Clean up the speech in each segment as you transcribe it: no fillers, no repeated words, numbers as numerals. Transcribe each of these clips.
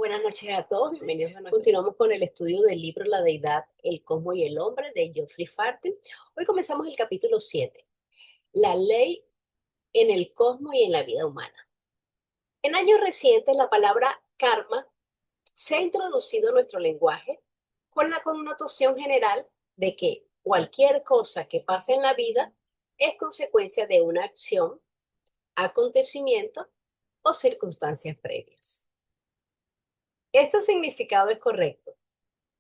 Buenas noches a todos, bienvenidos a Continuamos con el estudio del libro La Deidad, el Cosmo y el Hombre de Geoffrey Farton. Hoy comenzamos el capítulo 7, la ley en el cosmos y en la vida humana. En años recientes, la palabra karma se ha introducido en nuestro lenguaje con la connotación general de que cualquier cosa que pase en la vida es consecuencia de una acción, acontecimiento o circunstancias previas. Este significado es correcto,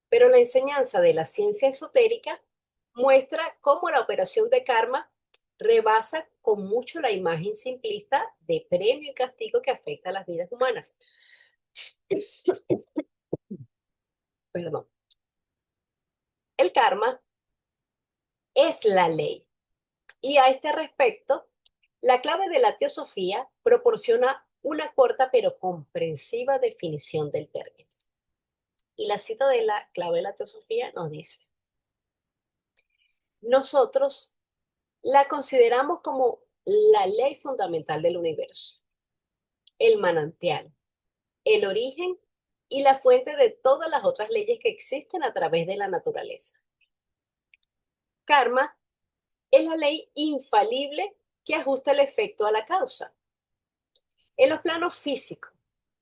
pero la enseñanza de la ciencia esotérica muestra cómo la operación de karma rebasa con mucho la imagen simplista de premio y castigo que afecta a las vidas humanas. Perdón. El karma es la ley. Y a este respecto, la clave de la teosofía proporciona una corta pero comprensiva definición del término. Y la cita de la clave de la teosofía nos dice: nosotros la consideramos como la ley fundamental del universo, el manantial, el origen y la fuente de todas las otras leyes que existen a través de la naturaleza. Karma es la ley infalible que ajusta el efecto a la causa, en los planos físico,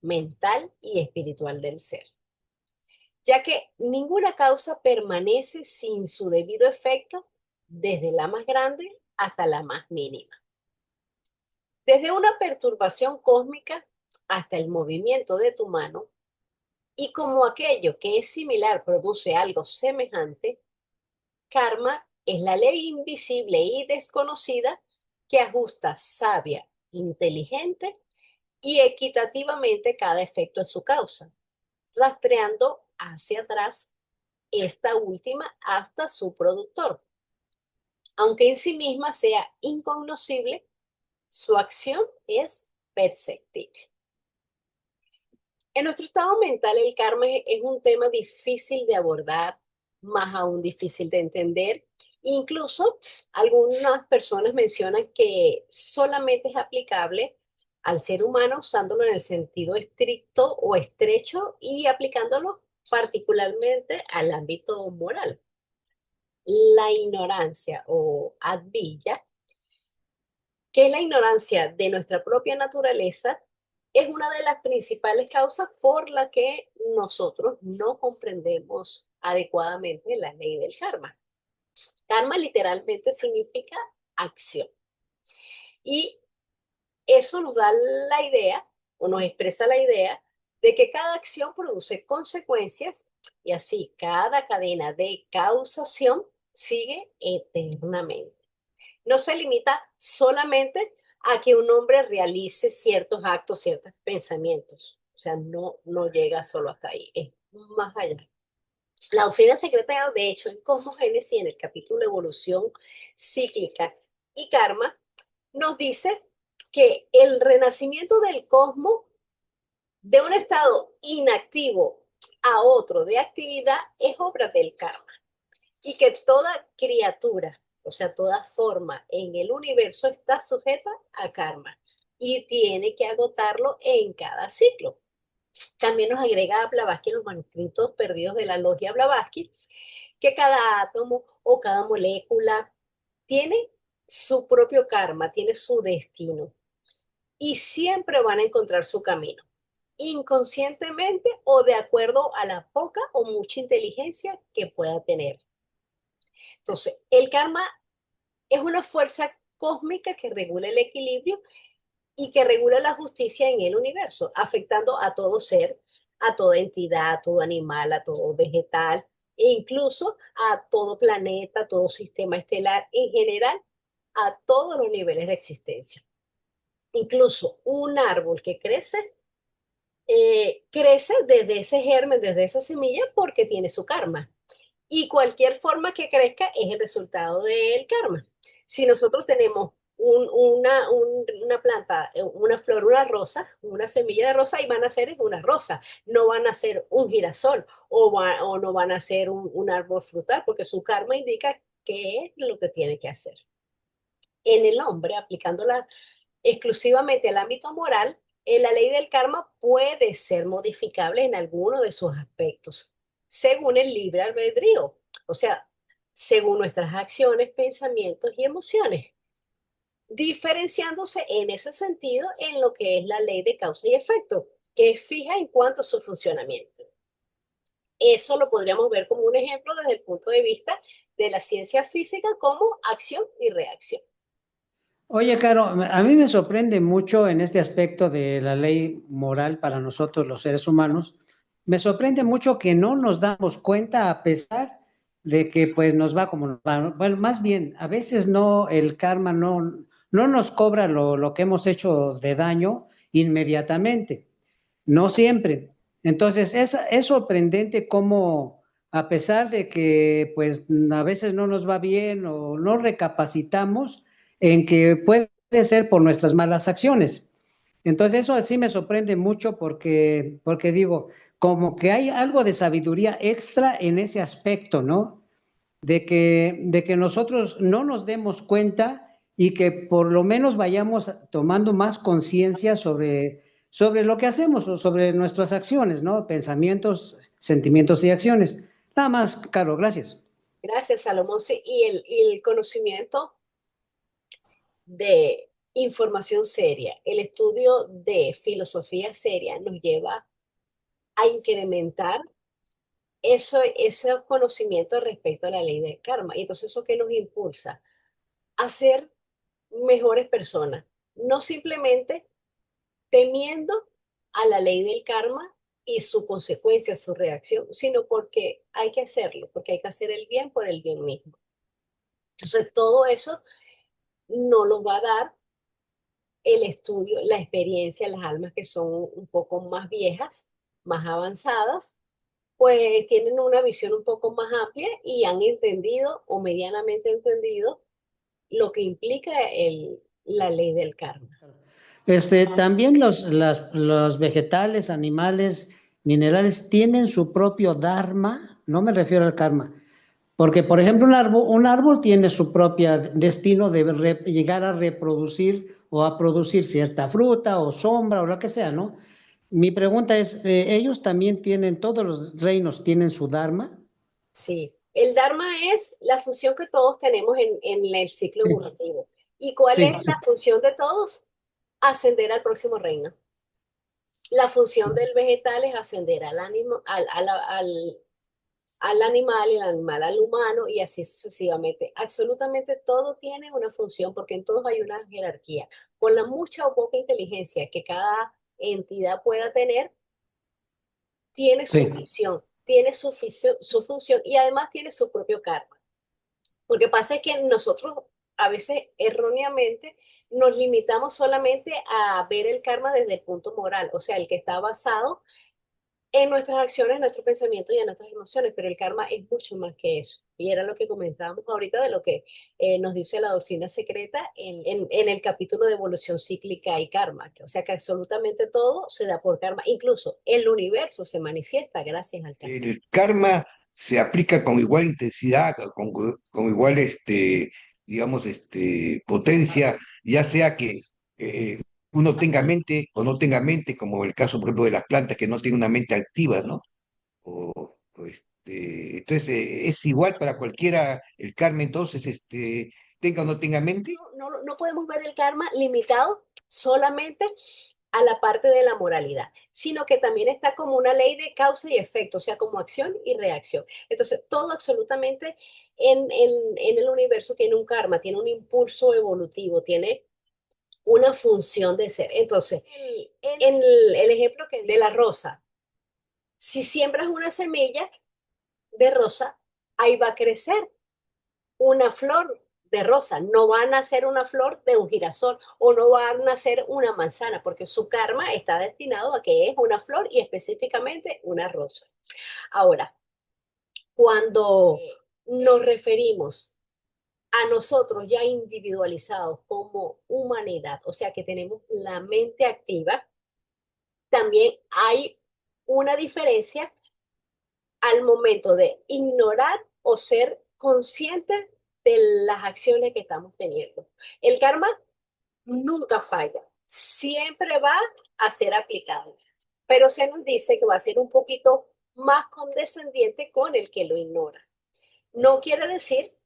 mental y espiritual del ser, ya que ninguna causa permanece sin su debido efecto, desde la más grande hasta la más mínima. Desde una perturbación cósmica hasta el movimiento de tu mano, y como aquello que es similar produce algo semejante, karma es la ley invisible y desconocida que ajusta sabia, inteligente y equitativamente cada efecto a su causa, rastreando hacia atrás esta última hasta su productor. Aunque en sí misma sea incognoscible, su acción es perceptible. En nuestro estado mental, el karma es un tema difícil de abordar, más aún difícil de entender. Incluso algunas personas mencionan que solamente es aplicable al ser humano usándolo en el sentido estricto o estrecho y aplicándolo particularmente al ámbito moral. La ignorancia o advilla, que es la ignorancia de nuestra propia naturaleza, es una de las principales causas por la que nosotros no comprendemos adecuadamente la ley del karma. Karma literalmente significa acción. Y eso nos da la idea, o nos expresa la idea, de que cada acción produce consecuencias y así cada cadena de causación sigue eternamente. No se limita solamente a que un hombre realice ciertos actos, ciertos pensamientos. O sea, no llega solo hasta ahí, es más allá. La doctrina secreta, de hecho, en Cosmogénesis, en el capítulo Evolución Cíclica y Karma, nos dice que el renacimiento del cosmos de un estado inactivo a otro de actividad es obra del karma y que toda criatura, o sea, toda forma en el universo está sujeta a karma y tiene que agotarlo en cada ciclo. También nos agrega Blavatsky en los manuscritos perdidos de la logia Blavatsky que cada átomo o cada molécula tiene su propio karma, tiene su destino y siempre van a encontrar su camino, inconscientemente o de acuerdo a la poca o mucha inteligencia que pueda tener. Entonces, el karma es una fuerza cósmica que regula el equilibrio y que regula la justicia en el universo, afectando a todo ser, a toda entidad, a todo animal, a todo vegetal, e incluso a todo planeta, a todo sistema estelar, en general, a todos los niveles de existencia. Incluso un árbol que crece, crece desde ese germen, desde esa semilla, porque tiene su karma. Y cualquier forma que crezca es el resultado del karma. Si nosotros tenemos una planta, una flor, una rosa, una semilla de rosa, y van a ser una rosa, no van a ser un girasol o no van a ser un árbol frutal, porque su karma indica qué es lo que tiene que hacer. En el hombre, aplicándola exclusivamente al ámbito moral, La ley del karma puede ser modificable en alguno de sus aspectos, según el libre albedrío, o sea, según nuestras acciones, pensamientos y emociones, diferenciándose en ese sentido en lo que es la ley de causa y efecto, que es fija en cuanto a su funcionamiento. Eso lo podríamos ver como un ejemplo desde el punto de vista de la ciencia física como acción y reacción. Oye, Caro, a mí me sorprende mucho en este aspecto de la ley moral para nosotros los seres humanos. Me sorprende mucho que no nos damos cuenta a pesar de que pues nos va como nos va. Bueno, más bien, a veces no, el karma no nos cobra lo que hemos hecho de daño inmediatamente, no siempre. Entonces, es sorprendente cómo, a pesar de que pues a veces no nos va bien o no recapacitamos, en que puede ser por nuestras malas acciones. Entonces, eso sí me sorprende mucho porque digo, como que hay algo de sabiduría extra en ese aspecto, ¿no? De que nosotros no nos demos cuenta y que por lo menos vayamos tomando más conciencia sobre lo que hacemos o sobre nuestras acciones, ¿no? Pensamientos, sentimientos y acciones. Nada más, Caro, gracias. Gracias, Salomón. Sí, y el conocimiento de información seria, el estudio de filosofía seria nos lleva a incrementar ese conocimiento respecto a la ley del karma. Y entonces eso que nos impulsa a ser mejores personas, no simplemente temiendo a la ley del karma y su consecuencia, su reacción, sino porque hay que hacerlo, porque hay que hacer el bien por el bien mismo. Entonces todo eso no lo va a dar el estudio, la experiencia, las almas que son un poco más viejas, más avanzadas, pues tienen una visión un poco más amplia y han entendido o medianamente entendido lo que implica la ley del karma. También los vegetales, animales, minerales tienen su propio dharma, no me refiero al karma, porque por ejemplo un árbol tiene su propio destino de llegar a reproducir o a producir cierta fruta o sombra o lo que sea, ¿no? Mi pregunta es, ¿ellos también tienen, todos los reinos tienen su dharma? Sí, el dharma es la función que todos tenemos en el ciclo Sí, evolutivo. ¿Y cuál sí, es sí. la función de todos? Ascender al próximo reino. La función del vegetal es ascender al animal y el animal al humano y así sucesivamente. Absolutamente todo tiene una función porque en todos hay una jerarquía. Con la mucha o poca inteligencia que cada entidad pueda tener, tiene su Sí. visión, tiene su función y además tiene su propio karma. Porque pasa es que nosotros a veces erróneamente nos limitamos solamente a ver el karma desde el punto moral, o sea, el que está basado en nuestras acciones, nuestros pensamientos y en nuestras emociones, pero el karma es mucho más que eso. Y era lo que comentábamos ahorita de lo que nos dice la doctrina secreta en el capítulo de evolución cíclica y karma. O sea que absolutamente todo se da por karma. Incluso el universo se manifiesta gracias al karma. El karma se aplica con igual intensidad, con igual, digamos, potencia, ya sea que eh, uno tenga mente o no tenga mente, como el caso, por ejemplo, de las plantas que no tienen una mente activa, ¿no? Entonces, es igual para cualquiera el karma, entonces, tenga o no tenga mente. No podemos ver el karma limitado solamente a la parte de la moralidad, sino que también está como una ley de causa y efecto, o sea, como acción y reacción. Entonces, todo absolutamente en el universo tiene un karma, tiene un impulso evolutivo, tiene una función de ser. Entonces, en el ejemplo que de la rosa, si siembras una semilla de rosa, ahí va a crecer una flor de rosa, no va a nacer una flor de un girasol o no va a nacer una manzana, porque su karma está destinado a que es una flor y específicamente una rosa. Ahora, cuando nos referimos a nosotros ya individualizados como humanidad, o sea que tenemos la mente activa, también hay una diferencia al momento de ignorar o ser consciente de las acciones que estamos teniendo. El karma nunca falla, siempre va a ser aplicado, pero se nos dice que va a ser un poquito más condescendiente con el que lo ignora. No quiere decir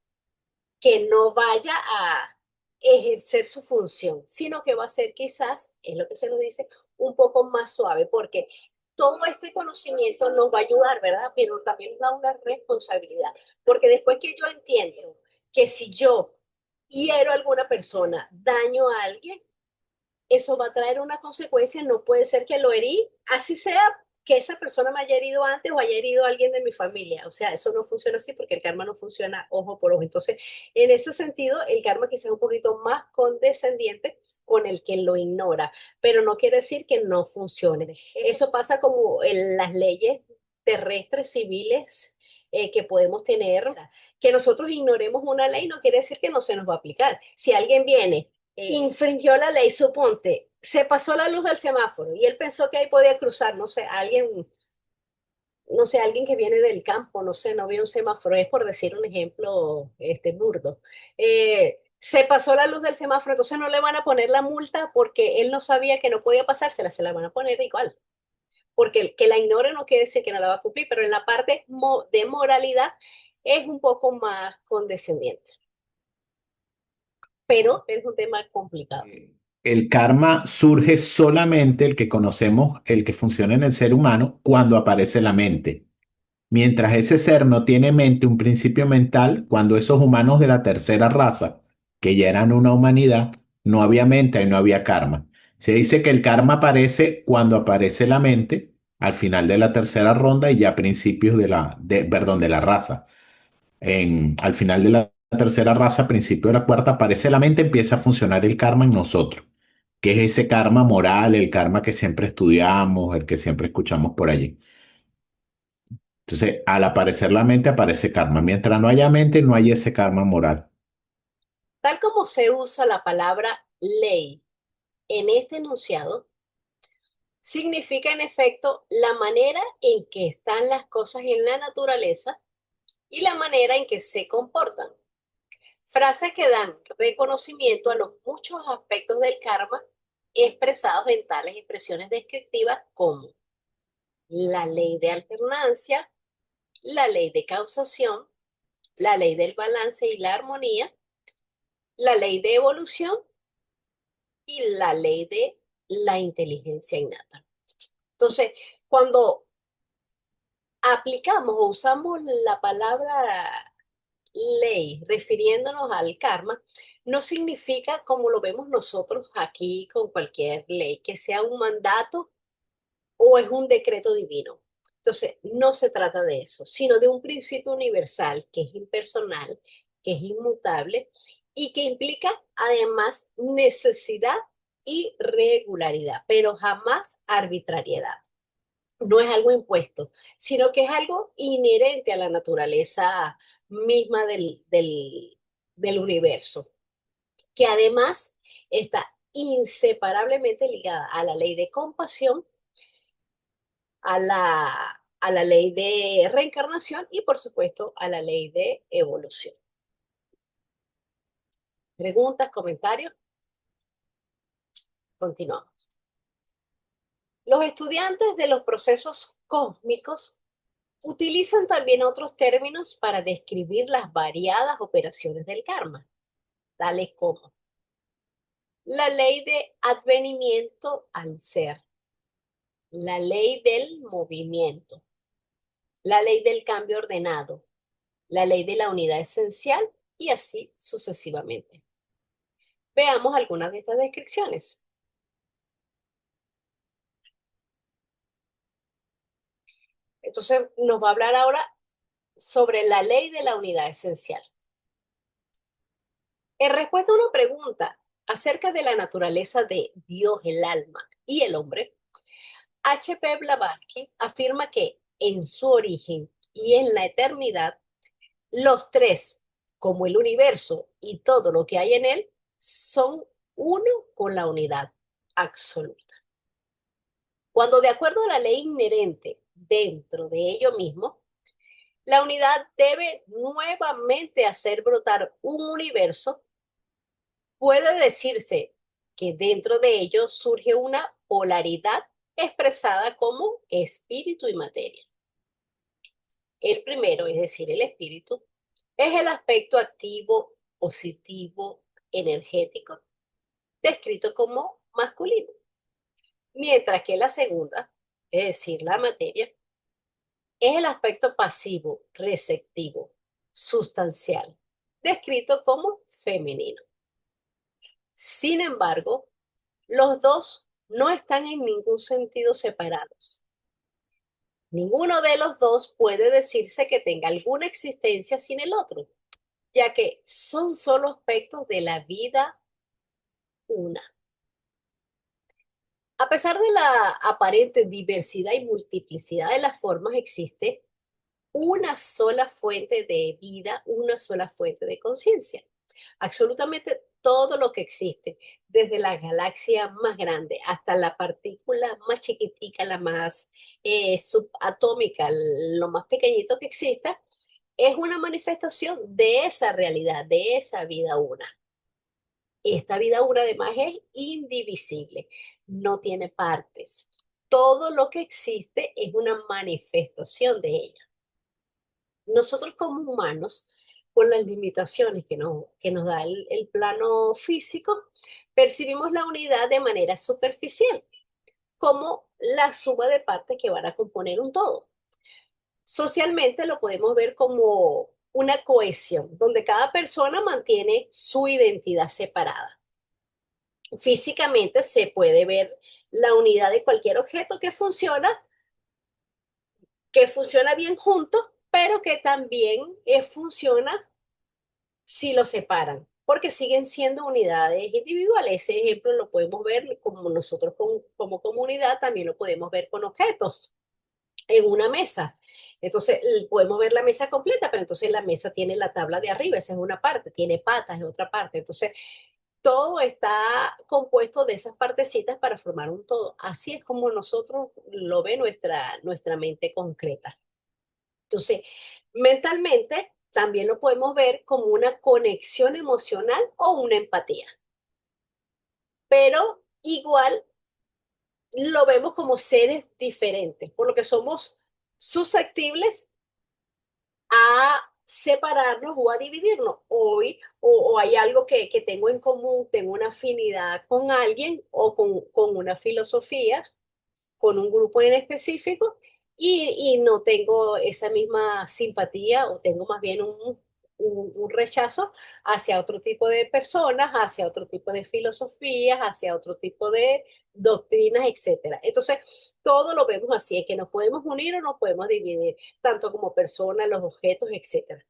que no vaya a ejercer su función, sino que va a ser quizás, es lo que se nos dice, un poco más suave, porque todo este conocimiento nos va a ayudar, ¿verdad? Pero también nos da una responsabilidad, porque después que yo entiendo que si yo hiero a alguna persona, daño a alguien, eso va a traer una consecuencia, no puede ser que lo herí, así sea que esa persona me haya herido antes o haya herido a alguien de mi familia. O sea, eso no funciona así porque el karma no funciona ojo por ojo. Entonces, en ese sentido, el karma quizás es un poquito más condescendiente con el que lo ignora, pero no quiere decir que no funcione. Eso pasa como en las leyes terrestres, civiles, que podemos tener, que nosotros ignoremos una ley no quiere decir que no se nos va a aplicar. Si alguien viene infringió la ley, suponte, se pasó la luz del semáforo y él pensó que ahí podía cruzar, no sé, alguien, no sé, alguien que viene del campo, no sé, no vio un semáforo, es por decir un ejemplo burdo. Se pasó la luz del semáforo, entonces no le van a poner la multa porque él no sabía que no podía pasársela, se la van a poner igual. Porque el que la ignore no quiere decir que no la va a cumplir, pero en la parte de moralidad es un poco más condescendiente. Pero es un tema complicado. El karma surge solamente el que conocemos, el que funciona en el ser humano, cuando aparece la mente. Mientras ese ser no tiene mente, un principio mental, cuando esos humanos de la tercera raza, que ya eran una humanidad, no había mente y no había karma. Se dice que el karma aparece cuando aparece la mente, al final de la tercera ronda y ya a principios perdón, de la raza. Al final de la tercera raza, principio de la cuarta, aparece la mente, empieza a funcionar el karma en nosotros, que es ese karma moral, el karma que siempre estudiamos, el que siempre escuchamos por allí. Entonces, al aparecer la mente, aparece karma. Mientras no haya mente, no hay ese karma moral. Tal como se usa la palabra ley en este enunciado, significa en efecto la manera en que están las cosas en la naturaleza y la manera en que se comportan. Frases que dan reconocimiento a los muchos aspectos del karma expresados en tales expresiones descriptivas como la ley de alternancia, la ley de causación, la ley del balance y la armonía, la ley de evolución y la ley de la inteligencia innata. Entonces, cuando aplicamos o usamos la palabra ley refiriéndonos al karma, no significa como lo vemos nosotros aquí con cualquier ley, que sea un mandato o es un decreto divino. Entonces, no se trata de eso, sino de un principio universal que es impersonal, que es inmutable y que implica además necesidad y regularidad, pero jamás arbitrariedad. No es algo impuesto, sino que es algo inherente a la naturaleza misma del universo, que además está inseparablemente ligada a la ley de compasión, a la ley de reencarnación y, por supuesto, a la ley de evolución. ¿Preguntas, comentarios? Continuamos. Los estudiantes de los procesos cósmicos utilizan también otros términos para describir las variadas operaciones del karma, tales como la ley de advenimiento al ser, la ley del movimiento, la ley del cambio ordenado, la ley de la unidad esencial y así sucesivamente. Veamos algunas de estas descripciones. Entonces, nos va a hablar ahora sobre la ley de la unidad esencial. En respuesta a una pregunta acerca de la naturaleza de Dios, el alma y el hombre, H.P. Blavatsky afirma que en su origen y en la eternidad, los tres, como el universo y todo lo que hay en él, son uno con la unidad absoluta. Cuando de acuerdo a la ley inherente dentro de ello mismo, la unidad debe nuevamente hacer brotar un universo, puede decirse que dentro de ello surge una polaridad expresada como espíritu y materia. El primero, es decir, el espíritu, es el aspecto activo, positivo, energético, descrito como masculino. Mientras que la segunda, es decir, la materia, es el aspecto pasivo, receptivo, sustancial, descrito como femenino. Sin embargo, los dos no están en ningún sentido separados. Ninguno de los dos puede decirse que tenga alguna existencia sin el otro, ya que son solo aspectos de la vida una. A pesar de la aparente diversidad y multiplicidad de las formas, existe una sola fuente de vida, una sola fuente de conciencia. Absolutamente todo lo que existe, desde la galaxia más grande hasta la partícula más chiquitica, la más subatómica, lo más pequeñito que exista, es una manifestación de esa realidad, de esa vida una. Esta vida una además es indivisible, no tiene partes. Todo lo que existe es una manifestación de ella. Nosotros como humanos, por las limitaciones que nos da el plano físico, percibimos la unidad de manera superficial, como la suma de partes que van a componer un todo. Socialmente lo podemos ver como una cohesión, donde cada persona mantiene su identidad separada. Físicamente se puede ver la unidad de cualquier objeto que funciona bien juntos, pero que también funciona si lo separan, porque siguen siendo unidades individuales. Ese ejemplo lo podemos ver como nosotros como comunidad, también lo podemos ver con objetos en una mesa. Entonces, podemos ver la mesa completa, pero entonces la mesa tiene la tabla de arriba, esa es una parte, tiene patas en otra parte. Entonces, todo está compuesto de esas partecitas para formar un todo. Así es como nosotros lo ve nuestra mente concreta. Entonces, mentalmente también lo podemos ver como una conexión emocional o una empatía. Pero igual lo vemos como seres diferentes, por lo que somos susceptibles a separarnos o a dividirnos. Hoy, o hay algo que tengo en común, tengo una afinidad con alguien o con una filosofía, con un grupo en específico, y no tengo esa misma simpatía o tengo más bien un rechazo hacia otro tipo de personas, hacia otro tipo de filosofías, hacia otro tipo de doctrinas, etcétera. Entonces, todo lo vemos así, es que nos podemos unir o nos podemos dividir, tanto como personas, los objetos, etcétera.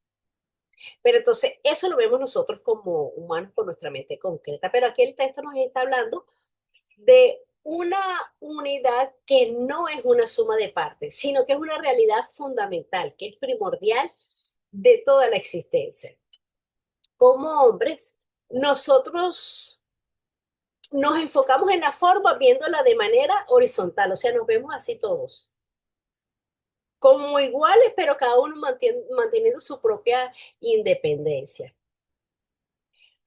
Pero entonces, eso lo vemos nosotros como humanos por nuestra mente concreta. Pero aquí el texto nos está hablando de una unidad que no es una suma de partes, sino que es una realidad fundamental, que es primordial de toda la existencia. Como hombres, nosotros nos enfocamos en la forma viéndola de manera horizontal, o sea, nos vemos así todos, como iguales, pero cada uno manteniendo su propia independencia.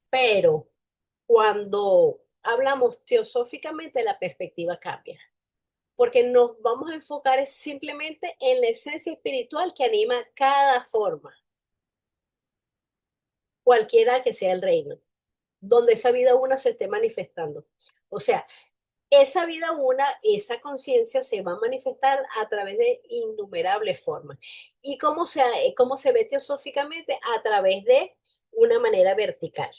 Pero cuando hablamos teosóficamente, la perspectiva cambia, porque nos vamos a enfocar simplemente en la esencia espiritual que anima cada forma, cualquiera que sea el reino, donde esa vida una se esté manifestando. O sea, esa vida una, esa conciencia se va a manifestar a través de innumerables formas. ¿Y cómo se ve teosóficamente? A través de una manera vertical.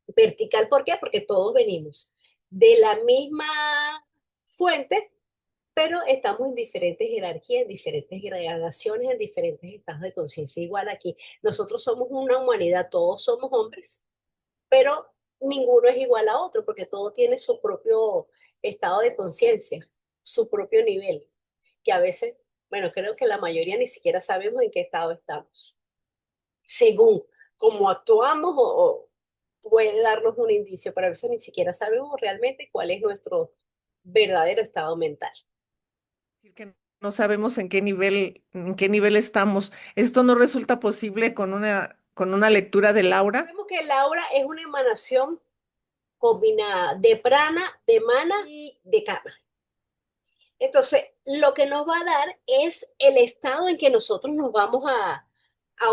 Vertical, ¿por qué? Porque todos venimos de la misma fuente, pero estamos en diferentes jerarquías, en diferentes gradaciones, en diferentes estados de conciencia. Igual aquí, nosotros somos una humanidad, todos somos hombres, pero ninguno es igual a otro, porque todo tiene su propio estado de conciencia, su propio nivel, que a veces, bueno, creo que la mayoría ni siquiera sabemos en qué estado estamos. Según cómo actuamos o puede darnos un indicio, pero a veces ni siquiera sabemos realmente cuál es nuestro verdadero estado mental. Decir que no sabemos en qué nivel estamos. ¿Esto no resulta posible con una lectura de Laura? Sabemos que el aura es una emanación combinada de prana, de mana y de kama. Entonces, lo que nos va a dar es el estado en que nosotros nos vamos a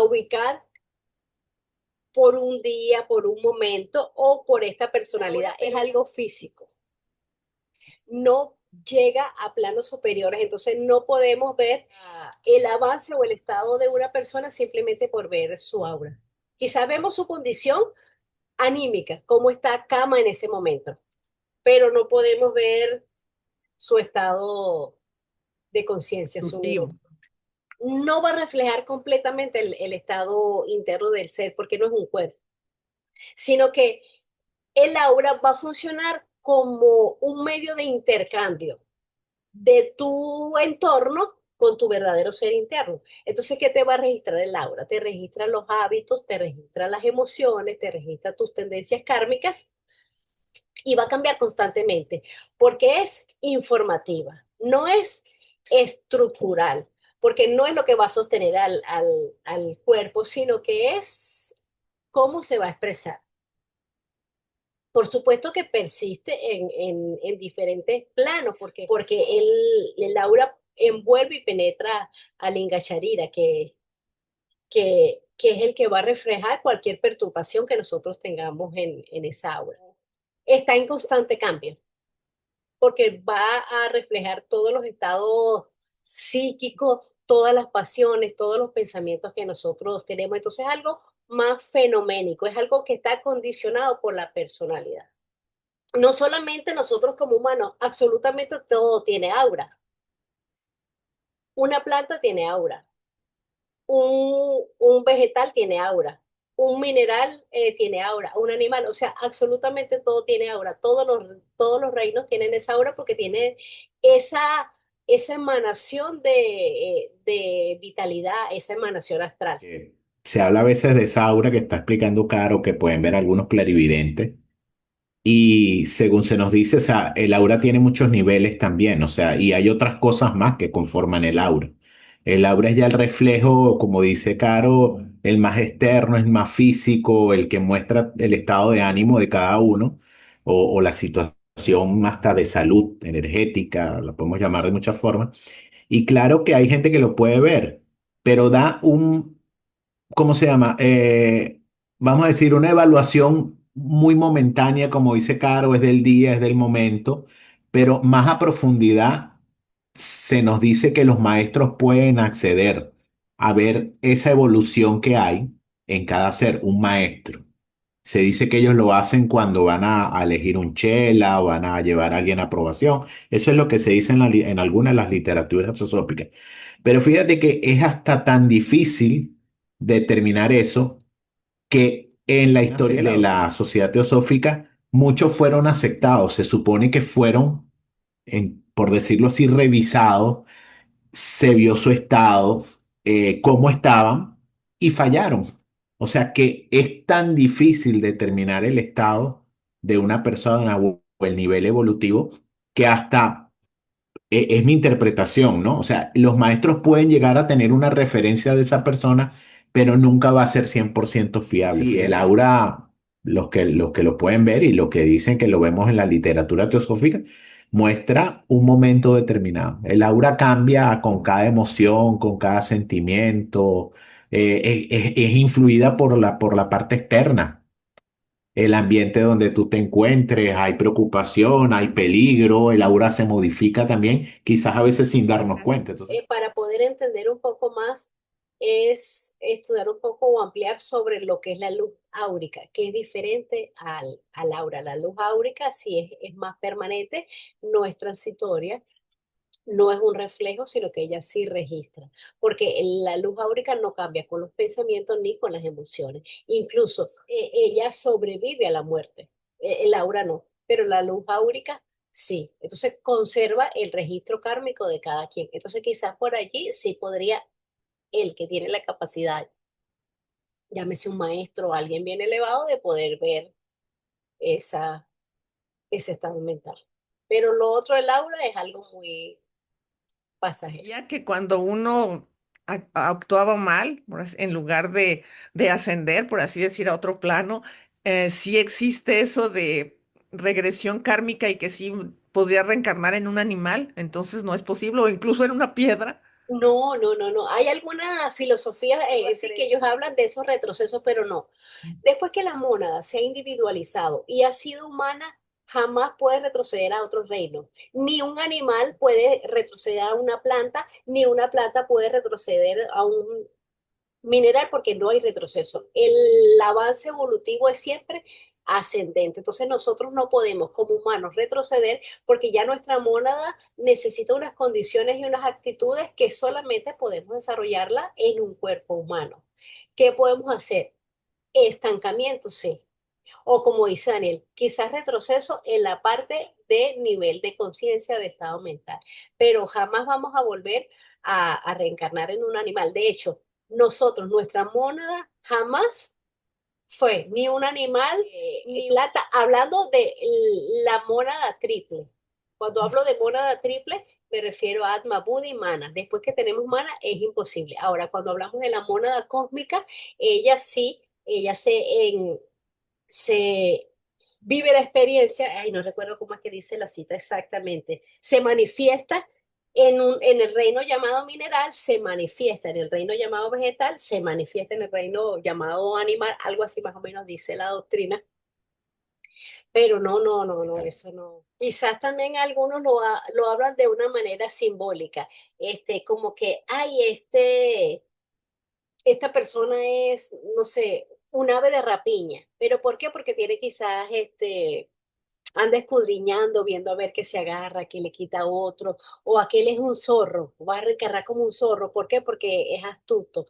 ubicar por un día, por un momento o por esta personalidad. Es algo físico. No llega a planos superiores, entonces no podemos ver el avance o el estado de una persona simplemente por ver su aura. Quizás vemos su condición anímica, cómo está Kama en ese momento, pero no podemos ver su estado de conciencia, su nivel. No va a reflejar completamente el estado interno del ser, porque no es un cuerpo, sino que el aura va a funcionar como un medio de intercambio de tu entorno con tu verdadero ser interno. Entonces, ¿qué te va a registrar el aura? Te registra los hábitos, te registra las emociones, te registra tus tendencias kármicas y va a cambiar constantemente porque es informativa, no es estructural, porque no es lo que va a sostener al cuerpo, sino que es cómo se va a expresar. Por supuesto que persiste en diferentes planos, porque el aura envuelve y penetra al Ingacharira, que es el que va a reflejar cualquier perturbación que nosotros tengamos en esa aura. Está en constante cambio, porque va a reflejar todos los estados psíquicos, todas las pasiones, todos los pensamientos que nosotros tenemos. Entonces es algo más fenoménico, es algo que está condicionado por la personalidad. No solamente nosotros como humanos, absolutamente todo tiene aura. Una planta tiene aura, un vegetal tiene aura, un mineral tiene aura, un animal, o sea, absolutamente todo tiene aura. Todos los reinos tienen esa aura porque tienen esa emanación de vitalidad, esa emanación astral. Se habla a veces de esa aura que está explicando Caro, que pueden ver algunos clarividentes. Y según se nos dice, o sea, el aura tiene muchos niveles también, o sea, y hay otras cosas más que conforman el aura. El aura es ya el reflejo, como dice Caro, el más externo, el más físico, el que muestra el estado de ánimo de cada uno, o la situación hasta de salud energética, la podemos llamar de muchas formas. Y claro que hay gente que lo puede ver, pero da un, ¿cómo se llama? Vamos a decir, una evaluación muy momentánea, como dice Caro, es del día, es del momento, pero más a profundidad se nos dice que los maestros pueden acceder a ver esa evolución que hay en cada ser, un maestro. Se dice que ellos lo hacen cuando van a elegir un chela o van a llevar a alguien a aprobación. Eso es lo que se dice en algunas de las literaturas sociológicas. Pero fíjate que es hasta tan difícil determinar eso que en la historia de la sociedad teosófica muchos fueron aceptados. Se supone que fueron, por decirlo así, revisados, se vio su estado, cómo estaban y fallaron. O sea que es tan difícil determinar el estado de una persona o el nivel evolutivo que hasta es mi interpretación, ¿no? O sea, los maestros pueden llegar a tener una referencia de esa persona, pero nunca va a ser 100% fiable. Sí, el aura, los que lo pueden ver y lo que dicen que lo vemos en la literatura teosófica, muestra un momento determinado. El aura cambia con cada emoción, con cada sentimiento, es influida por la parte externa, el ambiente donde tú te encuentres, hay preocupación, hay peligro, el aura se modifica también, quizás a veces sin darnos cuenta. Entonces, Para poder entender un poco más, es estudiar un poco o ampliar sobre lo que es la luz áurica, que es diferente al aura. La luz áurica sí es más permanente, no es transitoria, no es un reflejo, sino que ella sí registra, porque la luz áurica no cambia con los pensamientos ni con las emociones. Incluso ella sobrevive a la muerte, el aura no, pero la luz áurica sí. Entonces conserva el registro kármico de cada quien. Entonces quizás por allí sí podría el que tiene la capacidad, llámese un maestro o alguien bien elevado, de poder ver esa, ese estado mental. Pero lo otro del aura es algo muy pasajero. Ya que cuando uno actuaba mal, en lugar de ascender, por así decir, a otro plano, sí existe eso regresión kármica y que sí podría reencarnar en un animal, entonces no es posible, o incluso en una piedra. No, no, no, no. Hay alguna filosofía sí, que ellos hablan de esos retrocesos, pero no. Después que la mónada se ha individualizado y ha sido humana, jamás puede retroceder a otro reino. Ni un animal puede retroceder a una planta, ni una planta puede retroceder a un mineral porque no hay retroceso. El avance evolutivo es siempre ascendente. Entonces nosotros no podemos como humanos retroceder porque ya nuestra mónada necesita unas condiciones y unas actitudes que solamente podemos desarrollarla en un cuerpo humano. ¿Qué podemos hacer? Estancamiento, sí. O como dice Daniel, quizás retroceso en la parte de nivel de conciencia, de estado mental, pero jamás vamos a volver a reencarnar en un animal. De hecho, nosotros, nuestra mónada, jamás fue ni un animal ni plata, hablando de la mónada triple. Cuando hablo de mónada triple, me refiero a Atma, Buddha y Mana. Después que tenemos Mana, es imposible. Ahora, cuando hablamos de la mónada cósmica, ella sí, ella se vive la experiencia, ay, no recuerdo cómo es que dice la cita exactamente, se manifiesta en el reino llamado mineral, se manifiesta en el reino llamado vegetal, se manifiesta en el reino llamado animal, algo así más o menos dice la doctrina. Pero no, no, no, no, eso no. Quizás también algunos lo hablan de una manera simbólica, como que, ay, esta persona es, no sé, un ave de rapiña. ¿Pero por qué? Porque tiene quizás, anda escudriñando, viendo a ver qué se agarra, qué le quita a otro, o aquel es un zorro, va a reencarnar como un zorro. ¿Por qué? Porque es astuto.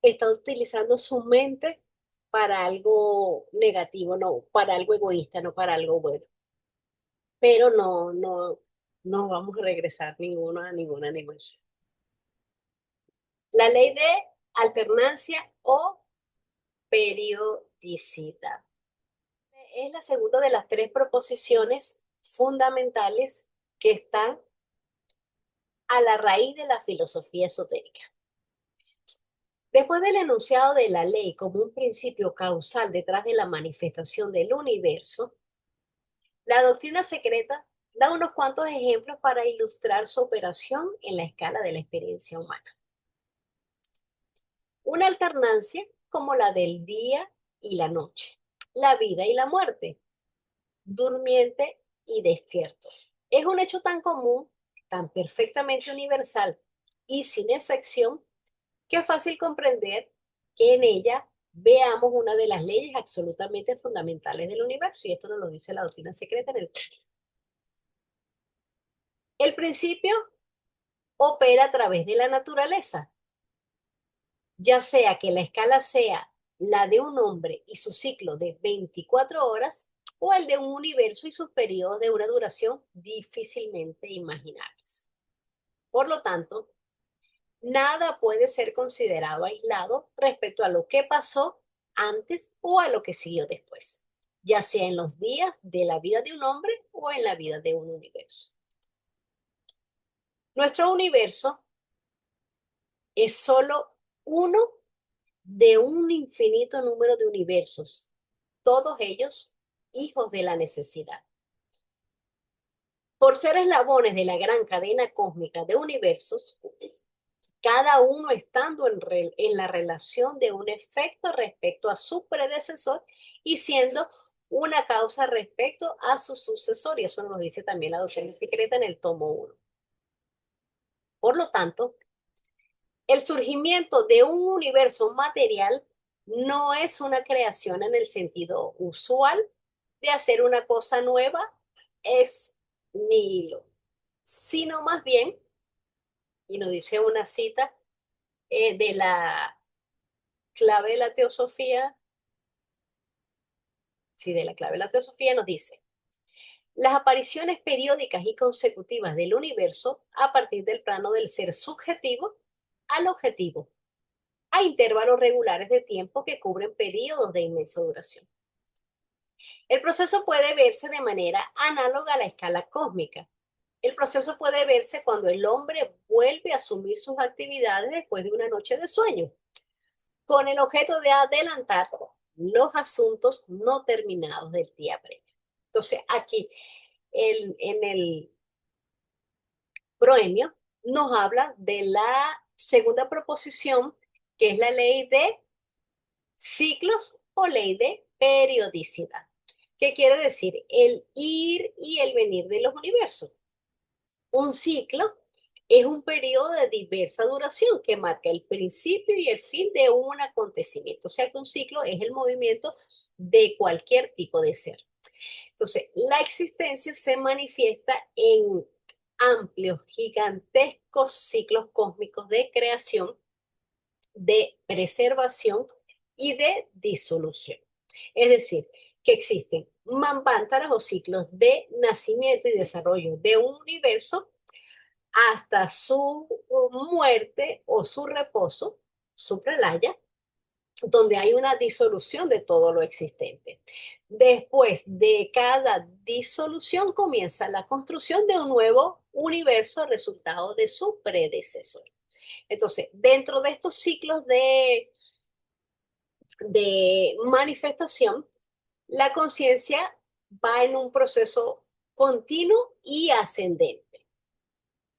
Está utilizando su mente para algo negativo, no, para algo egoísta, no para algo bueno. Pero no, no, no vamos a regresar ninguno a ningún animal. La ley de alternancia o periodicidad. Es la segunda de las tres proposiciones fundamentales que están a la raíz de la filosofía esotérica. Después del enunciado de la ley como un principio causal detrás de la manifestación del universo, la doctrina secreta da unos cuantos ejemplos para ilustrar su operación en la escala de la experiencia humana. Una alternancia como la del día y la noche, la vida y la muerte, durmiente y despierto. Es un hecho tan común, tan perfectamente universal y sin excepción, que es fácil comprender que en ella veamos una de las leyes absolutamente fundamentales del universo, y esto nos lo dice la doctrina secreta en el texto. El principio opera a través de la naturaleza, ya sea que la escala sea la de un hombre y su ciclo de 24 horas, o el de un universo y sus periodos de una duración difícilmente imaginables. Por lo tanto, nada puede ser considerado aislado respecto a lo que pasó antes o a lo que siguió después, ya sea en los días de la vida de un hombre o en la vida de un universo. Nuestro universo es solo uno de un infinito número de universos, todos ellos hijos de la necesidad. Por ser eslabones de la gran cadena cósmica de universos, cada uno estando en la relación de un efecto respecto a su predecesor y siendo una causa respecto a su sucesor, y eso nos dice también la doctrina secreta en el tomo 1. Por lo tanto, el surgimiento de un universo material no es una creación en el sentido usual de hacer una cosa nueva ex nihilo, sino más bien, y nos dice una cita de la clave de la teosofía, sí, de la clave de la teosofía nos dice, las apariciones periódicas y consecutivas del universo a partir del plano del ser subjetivo al objetivo, a intervalos regulares de tiempo que cubren periodos de inmensa duración. El proceso puede verse de manera análoga a la escala cósmica. El proceso puede verse cuando el hombre vuelve a asumir sus actividades después de una noche de sueño, con el objeto de adelantar los asuntos no terminados del día previo. Entonces, aquí en el proemio nos habla de la segunda proposición, que es la ley de ciclos o ley de periodicidad. ¿Qué quiere decir? El ir y el venir de los universos. Un ciclo es un periodo de diversa duración que marca el principio y el fin de un acontecimiento. O sea que un ciclo es el movimiento de cualquier tipo de ser. Entonces, la existencia se manifiesta en amplios, gigantescos ciclos cósmicos de creación, de preservación y de disolución. Es decir, que existen manvántaras o ciclos de nacimiento y desarrollo de un universo hasta su muerte o su reposo, su pralaya, donde hay una disolución de todo lo existente. Después de cada disolución comienza la construcción de un nuevo universo resultado de su predecesor. Entonces, dentro de estos ciclos de manifestación, la conciencia va en un proceso continuo y ascendente.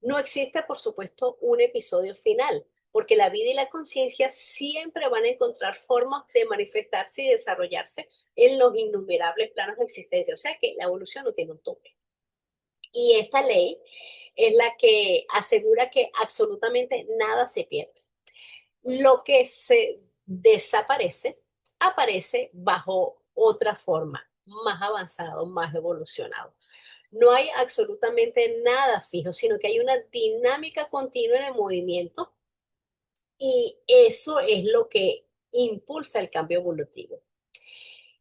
No existe, por supuesto, un episodio final, porque la vida y la conciencia siempre van a encontrar formas de manifestarse y desarrollarse en los innumerables planos de existencia. O sea que la evolución no tiene un tope. Y esta ley es la que asegura que absolutamente nada se pierde. Lo que se desaparece, aparece bajo otra forma, más avanzado, más evolucionado. No hay absolutamente nada fijo, sino que hay una dinámica continua en el movimiento y eso es lo que impulsa el cambio evolutivo.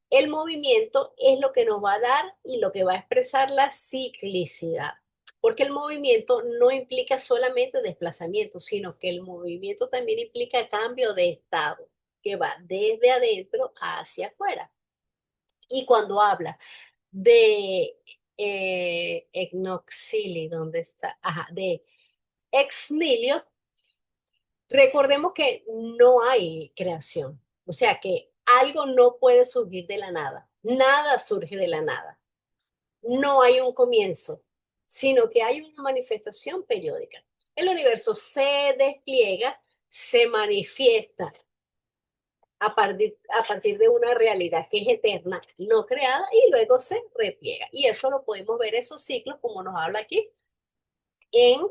El movimiento es lo que nos va a dar y lo que va a expresar la ciclicidad, porque el movimiento no implica solamente desplazamiento, sino que el movimiento también implica cambio de estado, que va desde adentro hacia afuera. Y cuando habla de Ecnoxili, ¿dónde está? Ajá, de ex nihilo, recordemos que no hay creación, o sea que algo no puede surgir de la nada, nada surge de la nada, no hay un comienzo, sino que hay una manifestación periódica. El universo se despliega, se manifiesta a partir de una realidad que es eterna, no creada, y luego se repliega. Y eso lo podemos ver, esos ciclos, como nos habla aquí, en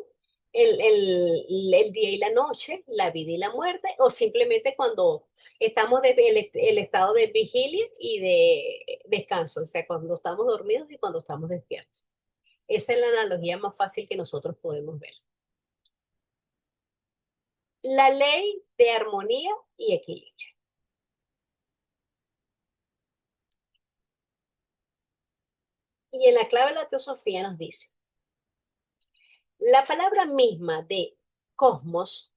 el día y la noche, la vida y la muerte, o simplemente cuando estamos el estado de vigilia y de descanso, o sea, cuando estamos dormidos y cuando estamos despiertos. Esa es la analogía más fácil que nosotros podemos ver. La ley de armonía y equilibrio. Y en la clave de la teosofía nos dice, la palabra misma de cosmos,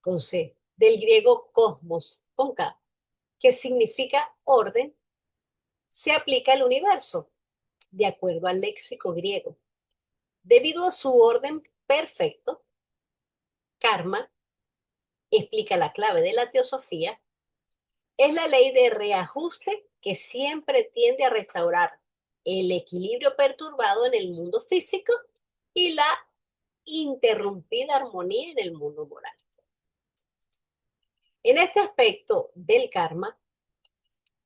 con C, del griego cosmos, con K, que significa orden, se aplica al universo, de acuerdo al léxico griego. Debido a su orden perfecto, karma, explica la clave de la teosofía, es la ley de reajuste que siempre tiende a restaurar el equilibrio perturbado en el mundo físico y la interrumpida armonía en el mundo moral. En este aspecto del karma,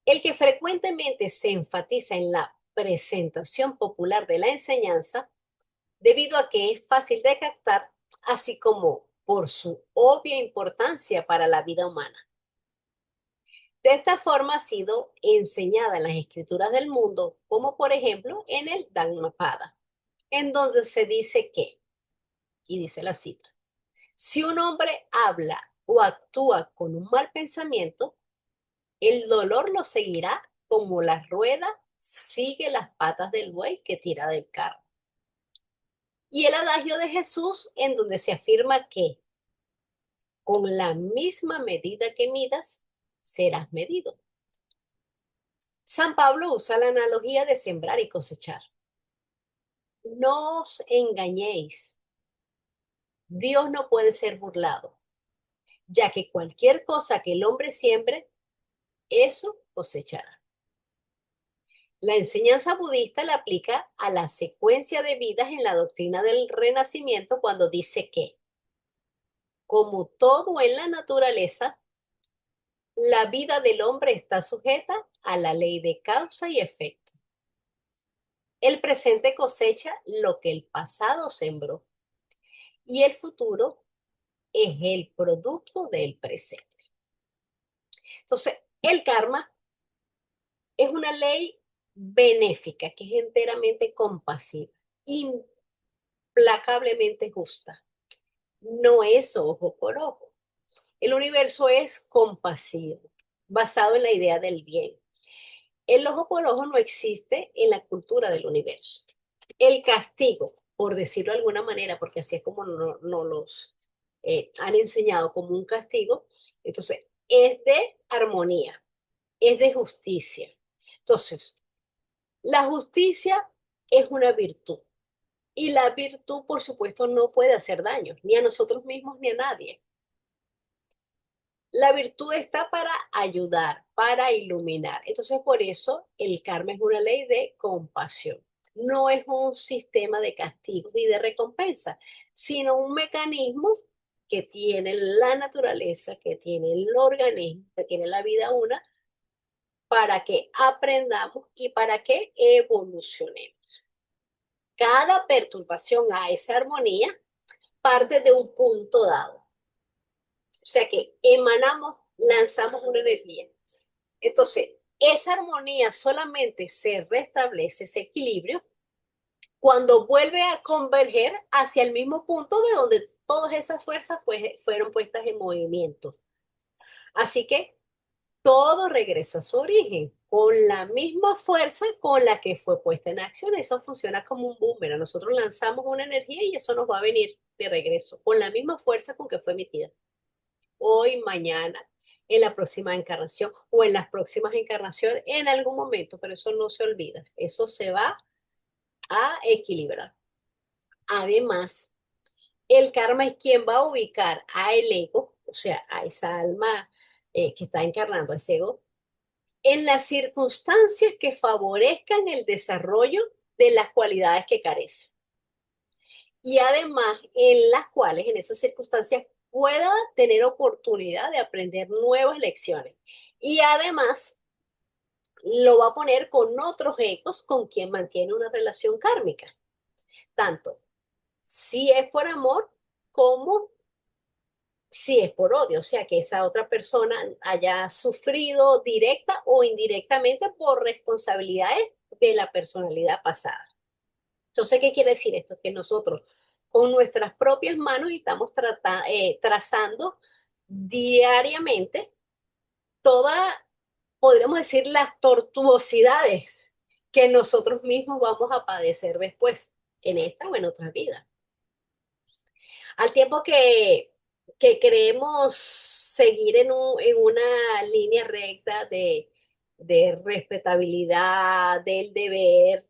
el que frecuentemente se enfatiza en la presentación popular de la enseñanza, debido a que es fácil de captar, así como por su obvia importancia para la vida humana. De esta forma ha sido enseñada en las escrituras del mundo, como por ejemplo en el Dhammapada, en donde se dice que, y dice la cita, si un hombre habla o actúa con un mal pensamiento, el dolor lo seguirá como la rueda sigue las patas del buey que tira del carro. Y el adagio de Jesús, en donde se afirma que con la misma medida que midas, serás medido. San Pablo usa la analogía de sembrar y cosechar. No os engañéis. Dios no puede ser burlado, ya que cualquier cosa que el hombre siembre, eso cosechará. La enseñanza budista la aplica a la secuencia de vidas en la doctrina del renacimiento cuando dice que, como todo en la naturaleza, la vida del hombre está sujeta a la ley de causa y efecto. El presente cosecha lo que el pasado sembró y el futuro es el producto del presente. Entonces, el karma es una ley benéfica que es enteramente compasiva, implacablemente justa. No es ojo por ojo. El universo es compasivo, basado en la idea del bien. El ojo por ojo no existe en la cultura del universo. El castigo, por decirlo de alguna manera, porque así es como no los han enseñado como un castigo, entonces es de armonía, es de justicia. Entonces, la justicia es una virtud y la virtud, por supuesto, no puede hacer daño, ni a nosotros mismos ni a nadie. La virtud está para ayudar, para iluminar. Entonces, por eso el karma es una ley de compasión. No es un sistema de castigo y de recompensa, sino un mecanismo que tiene la naturaleza, que tiene el organismo, que tiene la vida una, para que aprendamos y para que evolucionemos. Cada perturbación a esa armonía parte de un punto dado. O sea que emanamos, lanzamos una energía. Entonces, esa armonía solamente se restablece, ese equilibrio, cuando vuelve a converger hacia el mismo punto de donde todas esas fuerzas pues, fueron puestas en movimiento. Así que todo regresa a su origen, con la misma fuerza con la que fue puesta en acción. Eso funciona como un boomerang. Nosotros lanzamos una energía y eso nos va a venir de regreso, con la misma fuerza con que fue emitida. Hoy, mañana, en la próxima encarnación o en las próximas encarnaciones, en algún momento, pero eso no se olvida, eso se va a equilibrar. Además, el karma es quien va a ubicar a el ego, o sea, a esa alma que está encarnando, a ese ego, en las circunstancias que favorezcan el desarrollo de las cualidades que carece. Y además, en las cuales, en esas circunstancias, pueda tener oportunidad de aprender nuevas lecciones. Y además, lo va a poner con otros egos con quien mantiene una relación kármica. Tanto si es por amor como si es por odio. O sea, que esa otra persona haya sufrido directa o indirectamente por responsabilidades de la personalidad pasada. Entonces, ¿qué quiere decir esto? Que nosotros con nuestras propias manos estamos trazando diariamente todas, podríamos decir, las tortuosidades que nosotros mismos vamos a padecer después, en esta o en otras vidas. Al tiempo que queremos seguir en una línea recta de respetabilidad, del deber,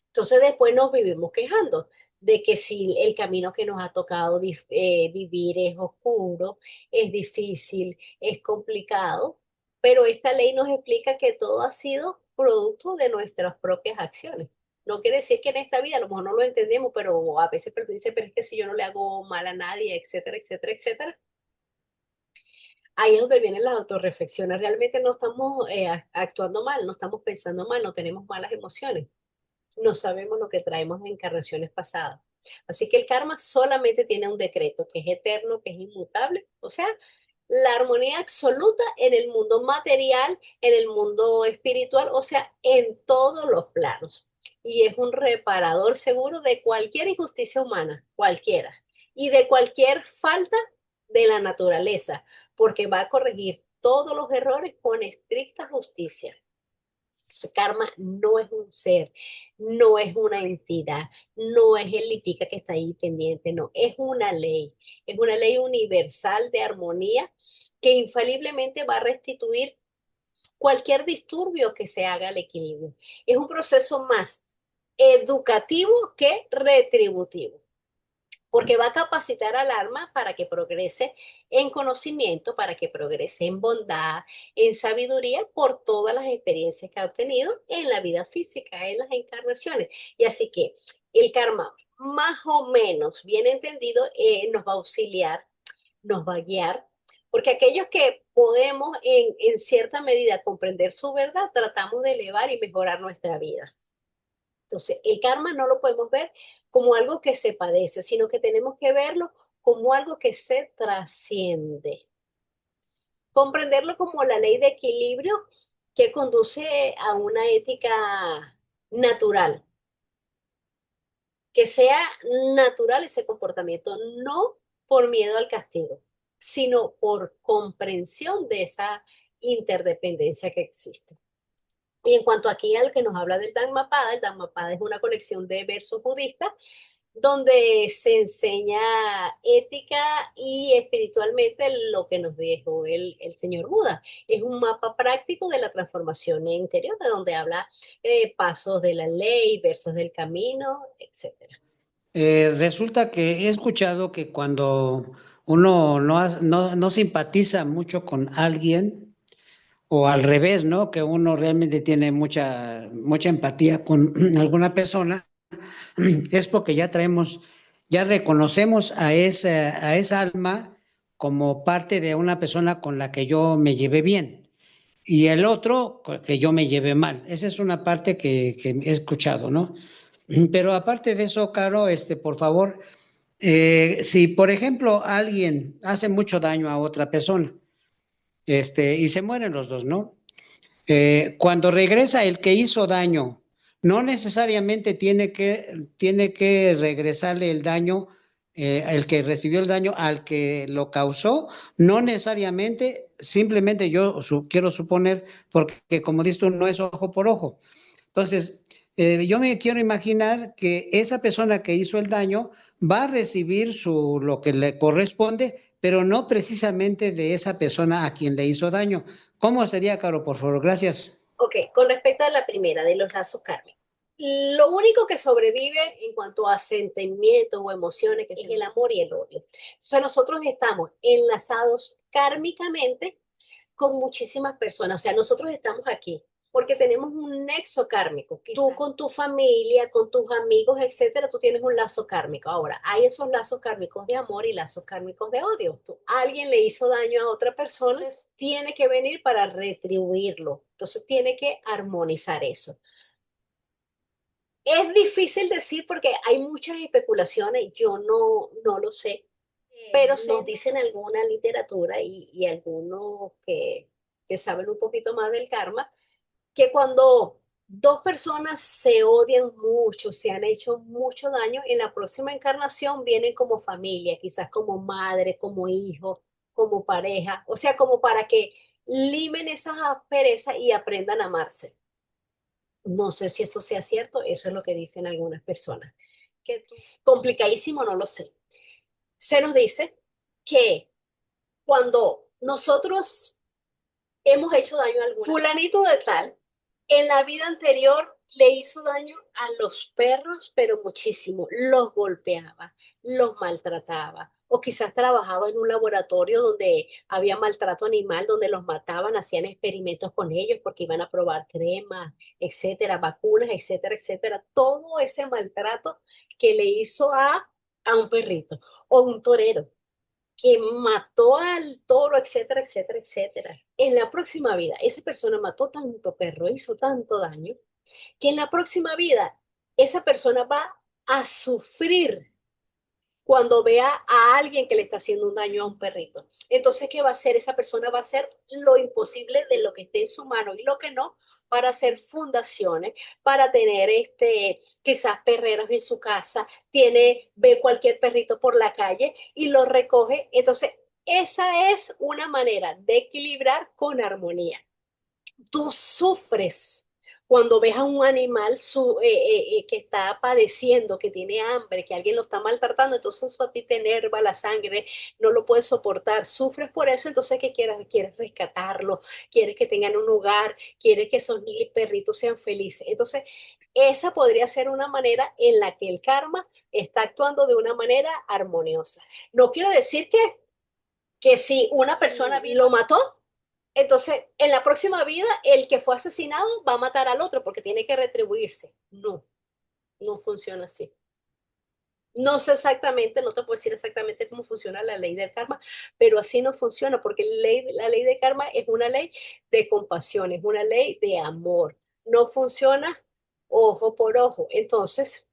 entonces después nos vivimos quejando de que si el camino que nos ha tocado vivir es oscuro, es difícil, es complicado, pero esta ley nos explica que todo ha sido producto de nuestras propias acciones. No quiere decir que en esta vida a lo mejor no lo entendemos, pero a veces dice, pero es que si yo no le hago mal a nadie, etcétera, etcétera, etcétera. Ahí es donde vienen las autorreflexiones. Realmente no estamos actuando mal, no estamos pensando mal, no tenemos malas emociones. No sabemos lo que traemos de encarnaciones pasadas. Así que el karma solamente tiene un decreto que es eterno, que es inmutable, o sea, la armonía absoluta en el mundo material, en el mundo espiritual, o sea, en todos los planos. Y es un reparador seguro de cualquier injusticia humana, cualquiera, y de cualquier falta de la naturaleza, porque va a corregir todos los errores con estricta justicia. Karma no es un ser, no es una entidad, no es el lipica que está ahí pendiente, no, es una ley universal de armonía que infaliblemente va a restituir cualquier disturbio que se haga al equilibrio. Es un proceso más educativo que retributivo. porque va a capacitar al alma para que progrese en conocimiento, para que progrese en bondad, en sabiduría, por todas las experiencias que ha obtenido en la vida física, en las encarnaciones. Y así que el karma, más o menos bien entendido, nos va a auxiliar, nos va a guiar, porque aquellos que podemos en cierta medida comprender su verdad, tratamos de elevar y mejorar nuestra vida. Entonces, el karma no lo podemos ver como algo que se padece, sino que tenemos que verlo como algo que se trasciende. Comprenderlo como la ley de equilibrio que conduce a una ética natural, que sea natural ese comportamiento, no por miedo al castigo, sino por comprensión de esa interdependencia que existe. Y en cuanto aquí al que nos habla del Dhammapada, el Dhammapada es una colección de versos budistas donde se enseña ética y espiritualmente lo que nos dejó el señor Buda. Es un mapa práctico de la transformación interior, de donde habla pasos de la ley, versos del camino, etcétera. Resulta que he escuchado que cuando uno no simpatiza mucho con alguien, o al revés, ¿no? Que uno realmente tiene mucha empatía con alguna persona, es porque ya reconocemos a esa alma como parte de una persona con la que yo me llevé bien. Y el otro, que yo me llevé mal. Esa es una parte que he escuchado, ¿no? Pero aparte de eso, Caro, por favor, si por ejemplo alguien hace mucho daño a otra persona, y se mueren los dos, ¿no? Cuando regresa el que hizo daño, no necesariamente tiene que regresarle el daño, el que recibió el daño al que lo causó, no necesariamente, simplemente quiero suponer, porque como dices tú, no es ojo por ojo. Entonces, yo me quiero imaginar que esa persona que hizo el daño va a recibir lo que le corresponde, pero no precisamente de esa persona a quien le hizo daño. ¿Cómo sería, Caro? Por favor, gracias. Ok, con respecto a la primera, de los lazos kármicos. Lo único que sobrevive en cuanto a sentimientos o emociones es el amor y el odio. Entonces nosotros estamos enlazados kármicamente con muchísimas personas. O sea, nosotros estamos aquí porque tenemos un nexo kármico. Tú con tu familia, con tus amigos, etcétera, tú tienes un lazo kármico. Ahora, hay esos lazos kármicos de amor y lazos kármicos de odio. Alguien le hizo daño a otra persona, entonces tiene que venir para retribuirlo. Entonces tiene que armonizar eso. Es difícil decir porque hay muchas especulaciones, yo no lo sé, pero nos dicen alguna literatura y algunos que saben un poquito más del karma, que cuando dos personas se odian mucho, se han hecho mucho daño, en la próxima encarnación vienen como familia, quizás como madre, como hijo, como pareja, o sea, como para que limen esas asperezas y aprendan a amarse. No sé si eso sea cierto, eso es lo que dicen algunas personas. Que complicadísimo, no lo sé. Se nos dice que cuando nosotros hemos hecho daño a algún fulanito de tal, en la vida anterior le hizo daño a los perros, pero muchísimo. Los golpeaba, los maltrataba. O quizás trabajaba en un laboratorio donde había maltrato animal, donde los mataban, hacían experimentos con ellos porque iban a probar cremas, etcétera, vacunas, etcétera, etcétera. Todo ese maltrato que le hizo a un perrito o un torero que mató al toro, etcétera, etcétera, etcétera. En la próxima vida, esa persona mató tanto perro, hizo tanto daño, que en la próxima vida esa persona va a sufrir cuando vea a alguien que le está haciendo un daño a un perrito. Entonces, ¿qué va a hacer? Esa persona va a hacer lo imposible de lo que esté en su mano y lo que no, para hacer fundaciones, para tener quizás perreros en su casa, ve cualquier perrito por la calle y lo recoge. Entonces, esa es una manera de equilibrar con armonía. Tú sufres cuando ves a un animal que está padeciendo, que tiene hambre, que alguien lo está maltratando, entonces eso a ti te enerva la sangre, no lo puedes soportar, sufres por eso, entonces ¿qué quieres? Quieres rescatarlo, quieres que tengan un hogar, quieres que esos perritos sean felices. Entonces, esa podría ser una manera en la que el karma está actuando de una manera armoniosa. No quiero decir que si una persona lo mató, entonces en la próxima vida el que fue asesinado va a matar al otro porque tiene que retribuirse. No, no funciona así. No sé exactamente, no te puedo decir exactamente cómo funciona la ley del karma, pero así no funciona porque la ley del karma es una ley de compasión, es una ley de amor. No funciona ojo por ojo. Entonces,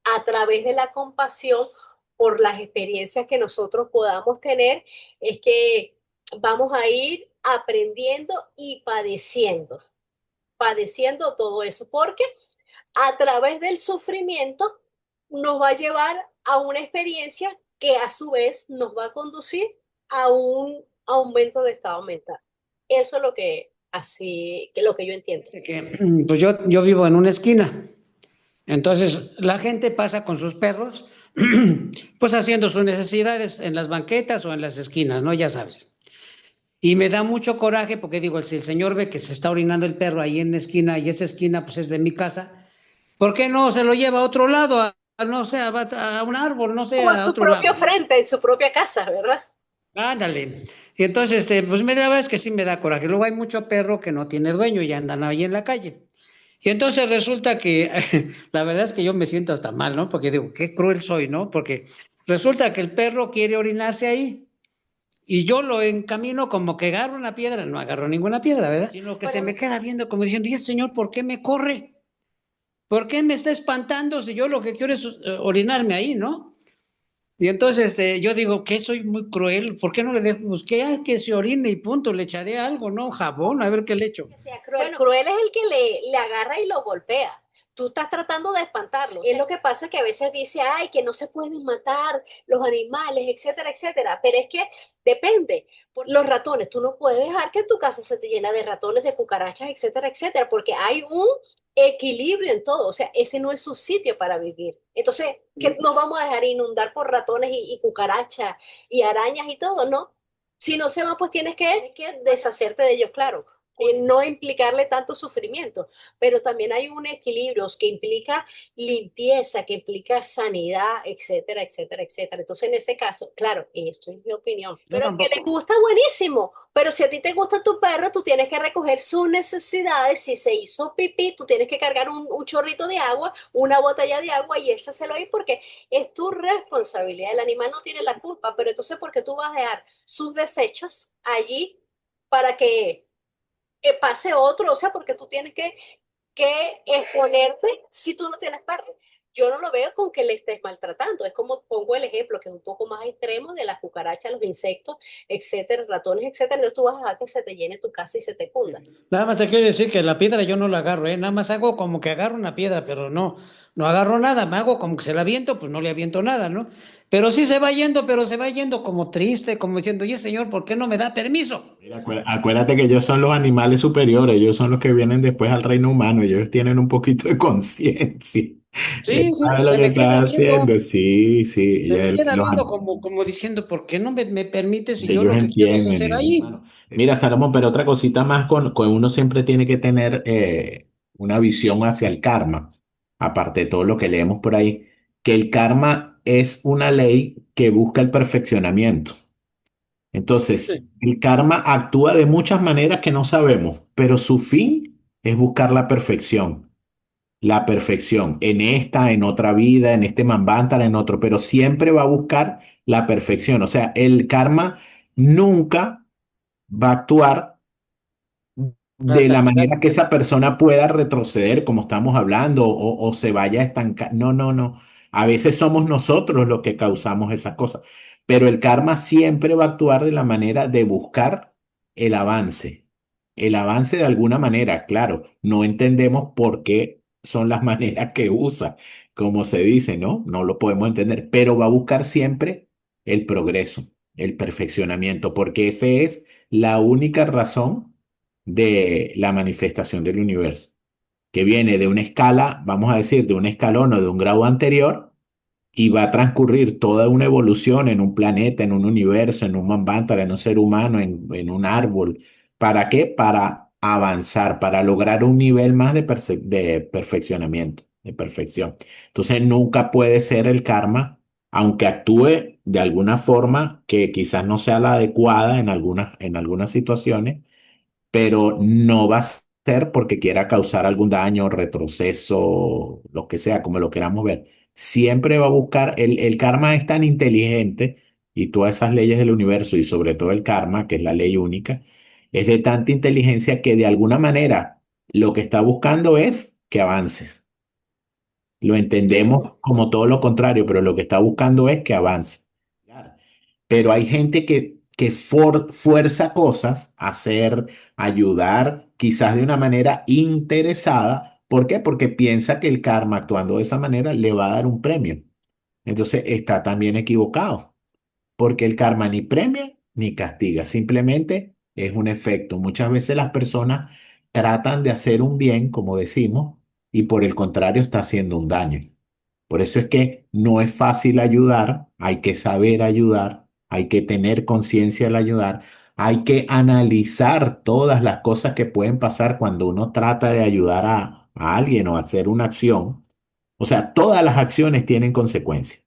a través de la compasión, por las experiencias que nosotros podamos tener, es que vamos a ir aprendiendo y padeciendo todo eso, porque a través del sufrimiento nos va a llevar a una experiencia que a su vez nos va a conducir a un aumento de estado mental. Eso es lo que así, que lo que yo entiendo. Que, pues yo vivo en una esquina, entonces la gente pasa con sus perros, pues haciendo sus necesidades en las banquetas o en las esquinas, ¿no? Ya sabes. Y me da mucho coraje porque digo, si el señor ve que se está orinando el perro ahí en la esquina y esa esquina pues es de mi casa, ¿por qué no se lo lleva a otro lado? No sé, a un árbol, no sé, O a a su otro lado. propio frente, en su propia casa, ¿verdad? Ándale. Y entonces, pues la verdad es que sí me da coraje. Luego hay mucho perro que no tiene dueño y andan ahí en la calle. Y entonces resulta que, la verdad es que yo me siento hasta mal, ¿no? Porque digo, qué cruel soy, ¿no? Porque resulta que el perro quiere orinarse ahí y yo lo encamino como que agarro una piedra, no agarro ninguna piedra, ¿verdad? Sino que se me queda viendo como diciendo, ¿y ese señor por qué me corre? ¿Por qué me está espantando si yo lo que quiero es orinarme ahí, ¿no? Y entonces yo digo que soy muy cruel, ¿por qué no le dejo? Pues que se orine y punto, le echaré algo, ¿no? Jabón, a ver qué le echo. Que sea cruel. Bueno, cruel es el que le agarra y lo golpea. Tú estás tratando de espantarlo. Es lo que pasa que a veces dice, ay, que no se pueden matar los animales, etcétera, etcétera. Pero es que depende. Por los ratones, tú no puedes dejar que tu casa se te llene de ratones, de cucarachas, etcétera, etcétera, porque hay un equilibrio en todo. O sea, ese no es su sitio para vivir. Entonces, que nos vamos a dejar inundar por ratones y cucarachas y arañas y todo, ¿no? Si no se va, pues tienes que deshacerte de ellos, claro. No implicarle tanto sufrimiento, pero también hay un equilibrio que implica limpieza, que implica sanidad, etcétera, etcétera, etcétera. Entonces, en ese caso, claro, esto es mi opinión. Yo Pero que le tampoco. gusta, buenísimo. Pero si a ti te gusta tu perro, tú tienes que recoger sus necesidades. Si se hizo pipí, tú tienes que cargar un chorrito de agua, una botella de agua y échaselo ahí porque es tu responsabilidad. El animal no tiene la culpa, pero entonces, ¿por qué tú vas a dejar sus desechos allí para que pase otro? O sea, porque tú tienes que exponerte si tú no tienes perro. Yo no lo veo con que le estés maltratando. Es como pongo el ejemplo, que es un poco más extremo, de las cucarachas, los insectos, etcétera, ratones, etcétera. Entonces tú vas a dejar que se te llene tu casa y se te cunda. Nada más te quiero decir que la piedra yo no la agarro, ¿eh? Nada más hago como que agarro una piedra, pero no agarro nada, me hago como que se la aviento, pues no le aviento nada, ¿no? Pero sí se va yendo, pero se va yendo como triste, como diciendo, oye, señor, ¿por qué no me da permiso? Mira, acuérdate que ellos son los animales superiores, ellos son los que vienen después al reino humano, ellos tienen un poquito de conciencia. Él Sí, sí, sabe lo se que me queda está viendo. haciendo, sí, sí, Se me queda viendo como diciendo, ¿por qué no me permites si yo ellos lo que quiero es entienden, hacer ahí? Mira, Salomón, pero otra cosita más con uno siempre tiene que tener una visión hacia el karma, aparte de todo lo que leemos por ahí, que el karma es una ley que busca el perfeccionamiento. Entonces, Sí, el karma actúa de muchas maneras que no sabemos, pero su fin es buscar la perfección. La perfección en esta, en otra vida, en este manvántara, en otro, pero siempre va a buscar la perfección. O sea, el karma nunca va a actuar para de la castigar. manera que esa persona pueda retroceder, como estamos hablando, o se vaya a estancar. No, no, no. A veces somos nosotros los que causamos esas cosas, pero el karma siempre va a actuar de la manera de buscar el avance. El avance de alguna manera, claro, no entendemos por qué son las maneras que usa, como se dice, ¿no? No lo podemos entender, pero va a buscar siempre el progreso, el perfeccionamiento, porque esa es la única razón de la manifestación del universo, que viene de una escala, vamos a decir, de un escalón o de un grado anterior, y va a transcurrir toda una evolución en un planeta, en un universo, en un manvántara, en un ser humano, en un árbol. ¿Para qué? Para avanzar, para lograr un nivel más de perfeccionamiento, de perfección. Entonces nunca puede ser el karma, aunque actúe de alguna forma que quizás no sea la adecuada en algunas situaciones, pero no va a ser porque quiera causar algún daño, retroceso, lo que sea, como lo queramos ver. Siempre va a buscar, el karma es tan inteligente y todas esas leyes del universo y sobre todo el karma, que es la ley única, es de tanta inteligencia que de alguna manera lo que está buscando es que avances. Lo entendemos como todo lo contrario, pero lo que está buscando es que avance. Pero hay gente que fuerza cosas a hacer, ayudar, quizás de una manera interesada. ¿Por qué? Porque piensa que el karma actuando de esa manera le va a dar un premio. Entonces está también equivocado, porque el karma ni premia ni castiga, simplemente es un efecto. Muchas veces las personas tratan de hacer un bien, como decimos, y por el contrario está haciendo un daño. Por eso es que no es fácil ayudar, hay que saber ayudar, hay que tener conciencia al ayudar, hay que analizar todas las cosas que pueden pasar cuando uno trata de ayudar a alguien o hacer una acción. O sea, todas las acciones tienen consecuencias.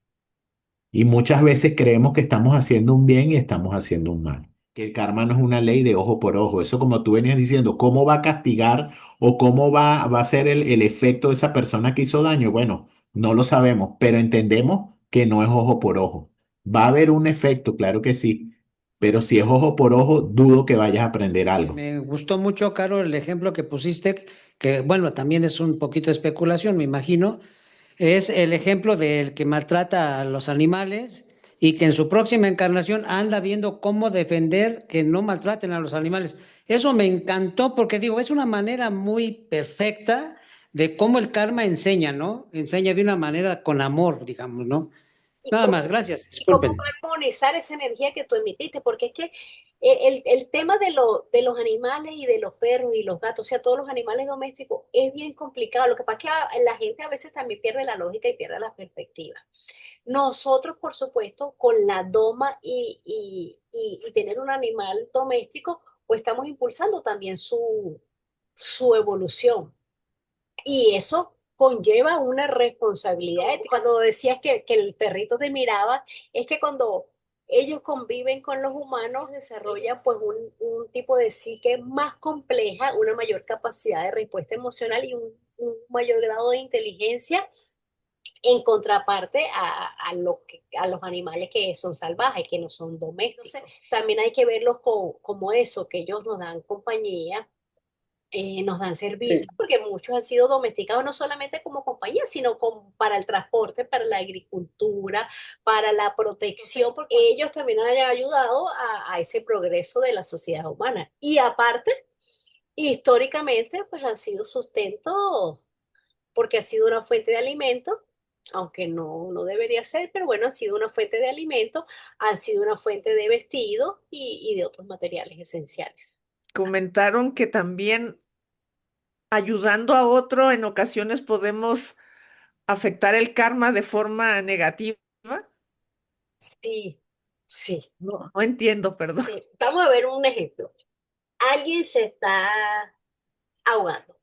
Y muchas veces creemos que estamos haciendo un bien y estamos haciendo un mal. Que el karma no es una ley de ojo por ojo. Eso como tú venías diciendo, ¿cómo va a castigar o cómo va a ser el efecto de esa persona que hizo daño? Bueno, no lo sabemos, pero entendemos que no es ojo por ojo. Va a haber un efecto, claro que sí, pero si es ojo por ojo, dudo que vayas a aprender algo. Me gustó mucho, Caro, el ejemplo que pusiste, que bueno, también es un poquito de especulación, me imagino. Es el ejemplo del que maltrata a los animales y que en su próxima encarnación anda viendo cómo defender que no maltraten a los animales. Eso me encantó porque digo, es una manera muy perfecta de cómo el karma enseña, ¿no? Enseña de una manera con amor, digamos, ¿no? Y Nada más, cómo, gracias, y cómo disculpen. armonizar esa energía que tú emitiste, porque es que el tema de los animales y de los perros y los gatos, o sea, todos los animales domésticos, es bien complicado. Lo que pasa es que la gente a veces también pierde la lógica y pierde la perspectiva. Nosotros, por supuesto, con la doma y tener un animal doméstico, pues estamos impulsando también su evolución. Y eso conlleva una responsabilidad. Cuando decías que el perrito te miraba, es que cuando ellos conviven con los humanos, desarrollan pues un tipo de psique más compleja, una mayor capacidad de respuesta emocional y un mayor grado de inteligencia en contraparte a los animales que son salvajes, que no son domésticos. Entonces, también hay que verlos como eso, que ellos nos dan compañía, nos dan servicio, Sí. porque muchos han sido domesticados no solamente como compañía, sino para el transporte, para la agricultura, para la protección, porque ellos también han ayudado a ese progreso de la sociedad humana. Y aparte, históricamente, pues han sido sustento, porque ha sido una fuente de alimento, aunque no debería ser, pero bueno, ha sido una fuente de alimento, ha sido una fuente de vestido y de otros materiales esenciales. Comentaron que también ayudando a otro en ocasiones podemos afectar el karma de forma negativa. Sí, sí. No entiendo, perdón. Sí, vamos a ver un ejemplo. Alguien se está ahogando.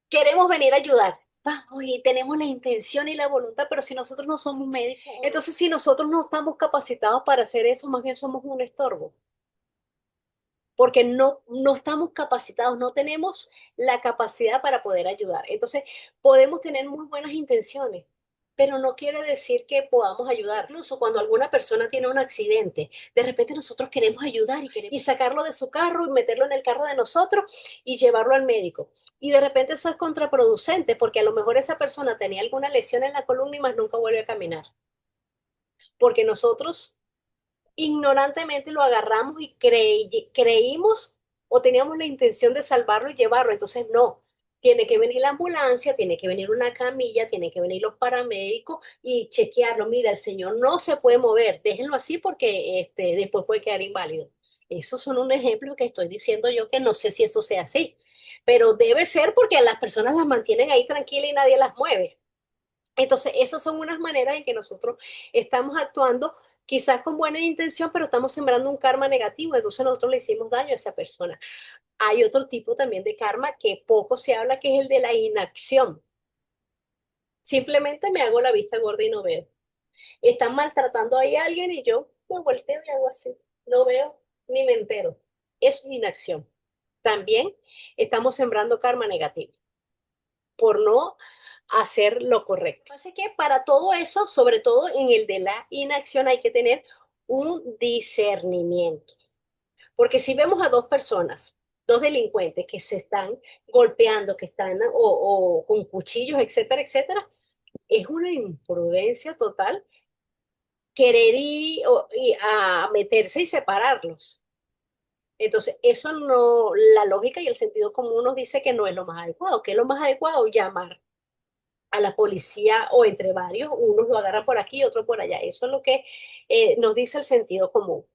Queremos venir a ayudar. Vamos, y tenemos la intención y la voluntad, pero si nosotros no somos médicos, entonces si nosotros no estamos capacitados para hacer eso, más bien somos un estorbo, porque no estamos capacitados, no tenemos la capacidad para poder ayudar. Entonces, podemos tener muy buenas intenciones, pero no quiere decir que podamos ayudar. Incluso cuando alguna persona tiene un accidente, de repente nosotros queremos ayudar y sacarlo de su carro y meterlo en el carro de nosotros y llevarlo al médico. Y de repente eso es contraproducente porque a lo mejor esa persona tenía alguna lesión en la columna y más nunca vuelve a caminar. Porque nosotros ignorantemente lo agarramos y creímos o teníamos la intención de salvarlo y llevarlo. Entonces, no, tiene que venir la ambulancia, tiene que venir una camilla, tiene que venir los paramédicos y chequearlo. Mira, el señor no se puede mover, déjenlo así porque después puede quedar inválido. Esos son un ejemplo que estoy diciendo yo que no sé si eso sea así, pero debe ser porque las personas las mantienen ahí tranquilas y nadie las mueve. Entonces, esas son unas maneras en que nosotros estamos actuando quizás con buena intención, pero estamos sembrando un karma negativo, entonces nosotros le hicimos daño a esa persona. Hay otro tipo también de karma que poco se habla, que es el de la inacción. Simplemente me hago la vista gorda y no veo. Están maltratando ahí a alguien y yo me volteo y hago así. No veo ni me entero. Es inacción. También estamos sembrando karma negativo por no hacer lo correcto. Así que para todo eso, sobre todo en el de la inacción, hay que tener un discernimiento. Porque si vemos a dos personas, dos delincuentes que se están golpeando, que están o con cuchillos, etcétera, etcétera, es una imprudencia total querer ir a meterse y separarlos. Entonces, eso no, la lógica y el sentido común nos dice que no es lo más adecuado, que es lo más adecuado llamar a la policía o entre varios, unos lo agarran por aquí, otro por allá. Eso es lo que nos dice el sentido común.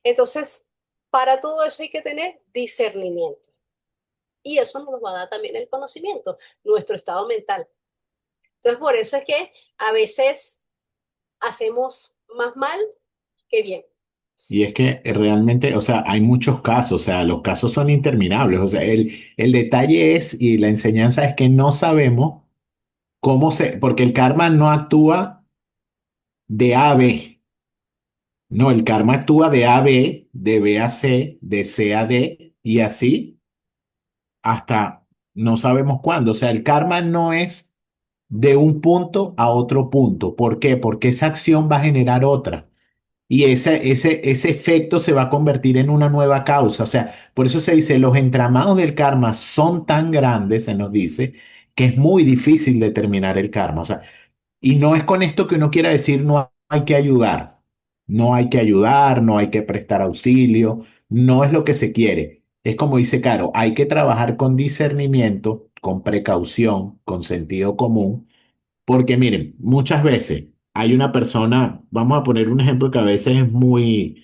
Entonces, para todo eso hay que tener discernimiento. Y eso nos va a dar también el conocimiento, nuestro estado mental. Entonces, por eso es que a veces hacemos más mal que bien. Y es que realmente, o sea, hay muchos casos, o sea, los casos son interminables. O sea, el detalle es, y la enseñanza es que no sabemos porque el karma no actúa de A a B. No, el karma actúa de A a B, de B a C, de C a D, y así hasta no sabemos cuándo. O sea, el karma no es de un punto a otro punto. ¿Por qué? Porque esa acción va a generar otra. Y ese efecto se va a convertir en una nueva causa. O sea, por eso se dice, los entramados del karma son tan grandes, se nos dice, que es muy difícil determinar el karma. O sea, y no es con esto que uno quiera decir no hay que ayudar. No hay que ayudar, no hay que prestar auxilio, no es lo que se quiere. Es como dice Caro, hay que trabajar con discernimiento, con precaución, con sentido común, porque miren, muchas veces hay una persona, vamos a poner un ejemplo que a veces es muy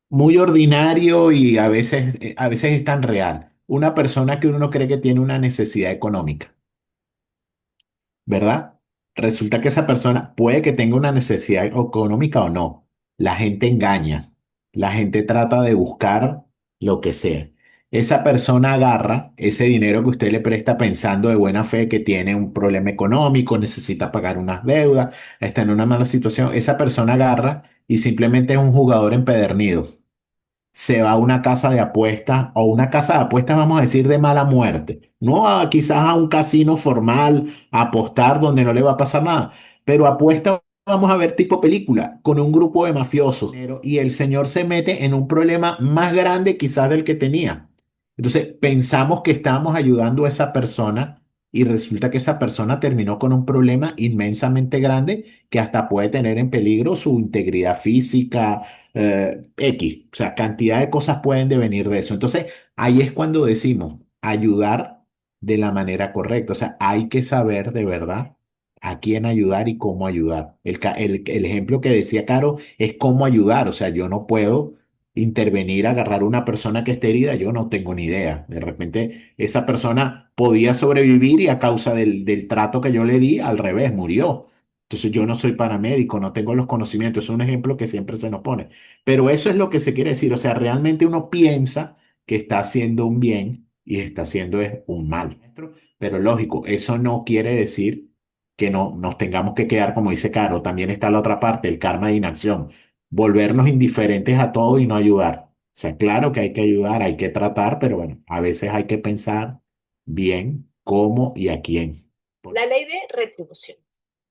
ordinario y a veces es tan real. Una persona que uno cree que tiene una necesidad económica. ¿Verdad? Resulta que esa persona puede que tenga una necesidad económica o no. La gente engaña, la gente trata de buscar lo que sea. Esa persona agarra ese dinero que usted le presta pensando de buena fe que tiene un problema económico, necesita pagar unas deudas, está en una mala situación. Esa persona agarra y simplemente es un jugador empedernido, se va a una casa de apuestas o una casa de apuestas, vamos a decir, de mala muerte. No quizás a un casino formal, a apostar donde no le va a pasar nada, pero apuesta, vamos a ver tipo película, con un grupo de mafiosos. Y el señor se mete en un problema más grande quizás del que tenía. Entonces pensamos que estábamos ayudando a esa persona y resulta que esa persona terminó con un problema inmensamente grande que hasta puede tener en peligro su integridad física, X, o sea, cantidad de cosas pueden devenir de eso. Entonces, ahí es cuando decimos ayudar de la manera correcta, o sea, hay que saber de verdad a quién ayudar y cómo ayudar. El ejemplo que decía Caro es cómo ayudar, o sea, yo no puedo intervenir, agarrar a una persona que esté herida, yo no tengo ni idea. De repente, esa persona podía sobrevivir y a causa del trato que yo le di, al revés, murió. Entonces yo no soy paramédico, no tengo los conocimientos, es un ejemplo que siempre se nos pone. Pero eso es lo que se quiere decir, o sea, realmente uno piensa que está haciendo un bien y está haciendo es un mal. Pero lógico, eso no quiere decir que no nos tengamos que quedar, como dice Caro, también está la otra parte, el karma de inacción, volvernos indiferentes a todo y no ayudar. O sea, claro que hay que ayudar, hay que tratar, pero bueno, a veces hay que pensar bien cómo y a quién. La ley de retribución.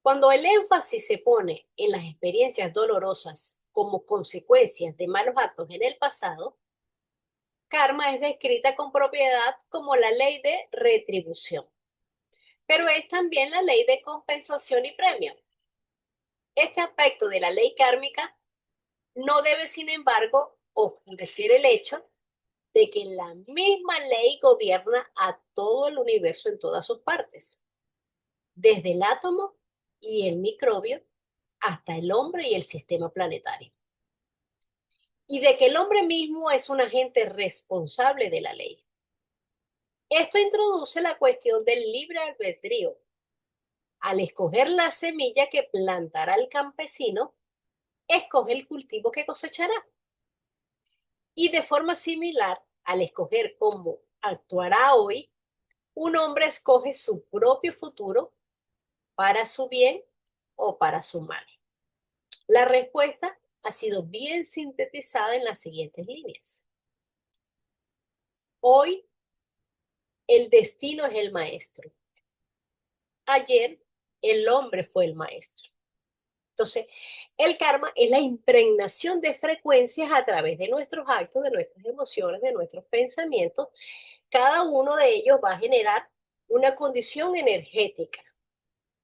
Cuando el énfasis se pone en las experiencias dolorosas como consecuencias de malos actos en el pasado, karma es descrita con propiedad como la ley de retribución, pero es también la ley de compensación y premio. Este aspecto de la ley kármica no debe, sin embargo, oscurecer el hecho de que la misma ley gobierna a todo el universo en todas sus partes, desde el átomo y el microbio hasta el hombre y el sistema planetario. Y de que el hombre mismo es un agente responsable de la ley. Esto introduce la cuestión del libre albedrío, al escoger la semilla que plantará el campesino, escoge el cultivo que cosechará. Y de forma similar, al escoger cómo actuará hoy, un hombre escoge su propio futuro para su bien o para su mal. La respuesta ha sido bien sintetizada en las siguientes líneas. Hoy, el destino es el maestro. Ayer, el hombre fue el maestro. Entonces, el karma es la impregnación de frecuencias a través de nuestros actos, de nuestras emociones, de nuestros pensamientos. Cada uno de ellos va a generar una condición energética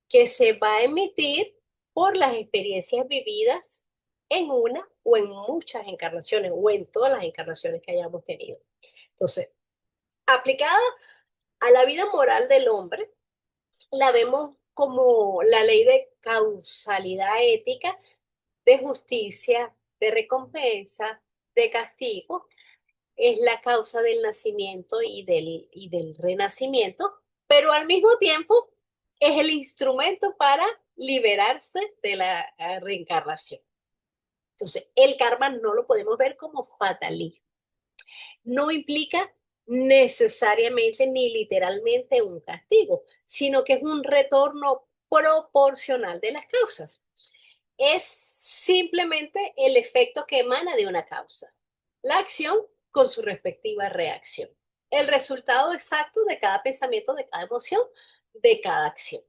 que se va a emitir por las experiencias vividas en una o en muchas encarnaciones o en todas las encarnaciones que hayamos tenido. Entonces, aplicada a la vida moral del hombre, la vemos como la ley de causalidad ética, de justicia, de recompensa, de castigo. Es la causa del nacimiento y del renacimiento, pero al mismo tiempo es el instrumento para liberarse de la reencarnación. Entonces, el karma no lo podemos ver como fatalismo. No implica necesariamente ni literalmente un castigo, sino que es un retorno proporcional de las causas. Es simplemente el efecto que emana de una causa. La acción con su respectiva reacción. El resultado exacto de cada pensamiento, de cada emoción, de cada acción.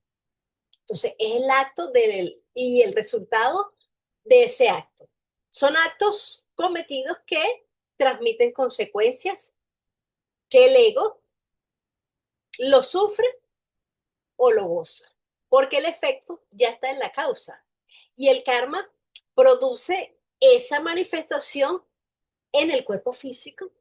Entonces, es el acto y el resultado de ese acto. Son actos cometidos que transmiten consecuencias que el ego lo sufre o lo goza, porque el efecto ya está en la causa. Y el karma produce esa manifestación en el cuerpo físico,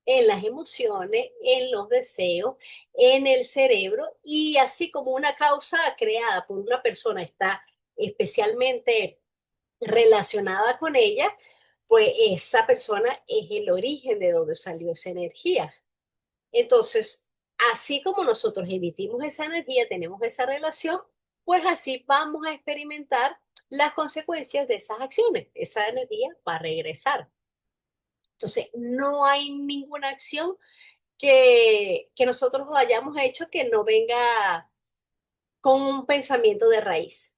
en las emociones, en los deseos, en el cerebro, y así como una causa creada por una persona está especialmente relacionada con ella, pues esa persona es el origen de donde salió esa energía. Entonces, así como nosotros emitimos esa energía, tenemos esa relación, pues así vamos a experimentar las consecuencias de esas acciones. Esa energía va a regresar. Entonces, no hay ninguna acción que nosotros hayamos hecho que no venga con un pensamiento de raíz.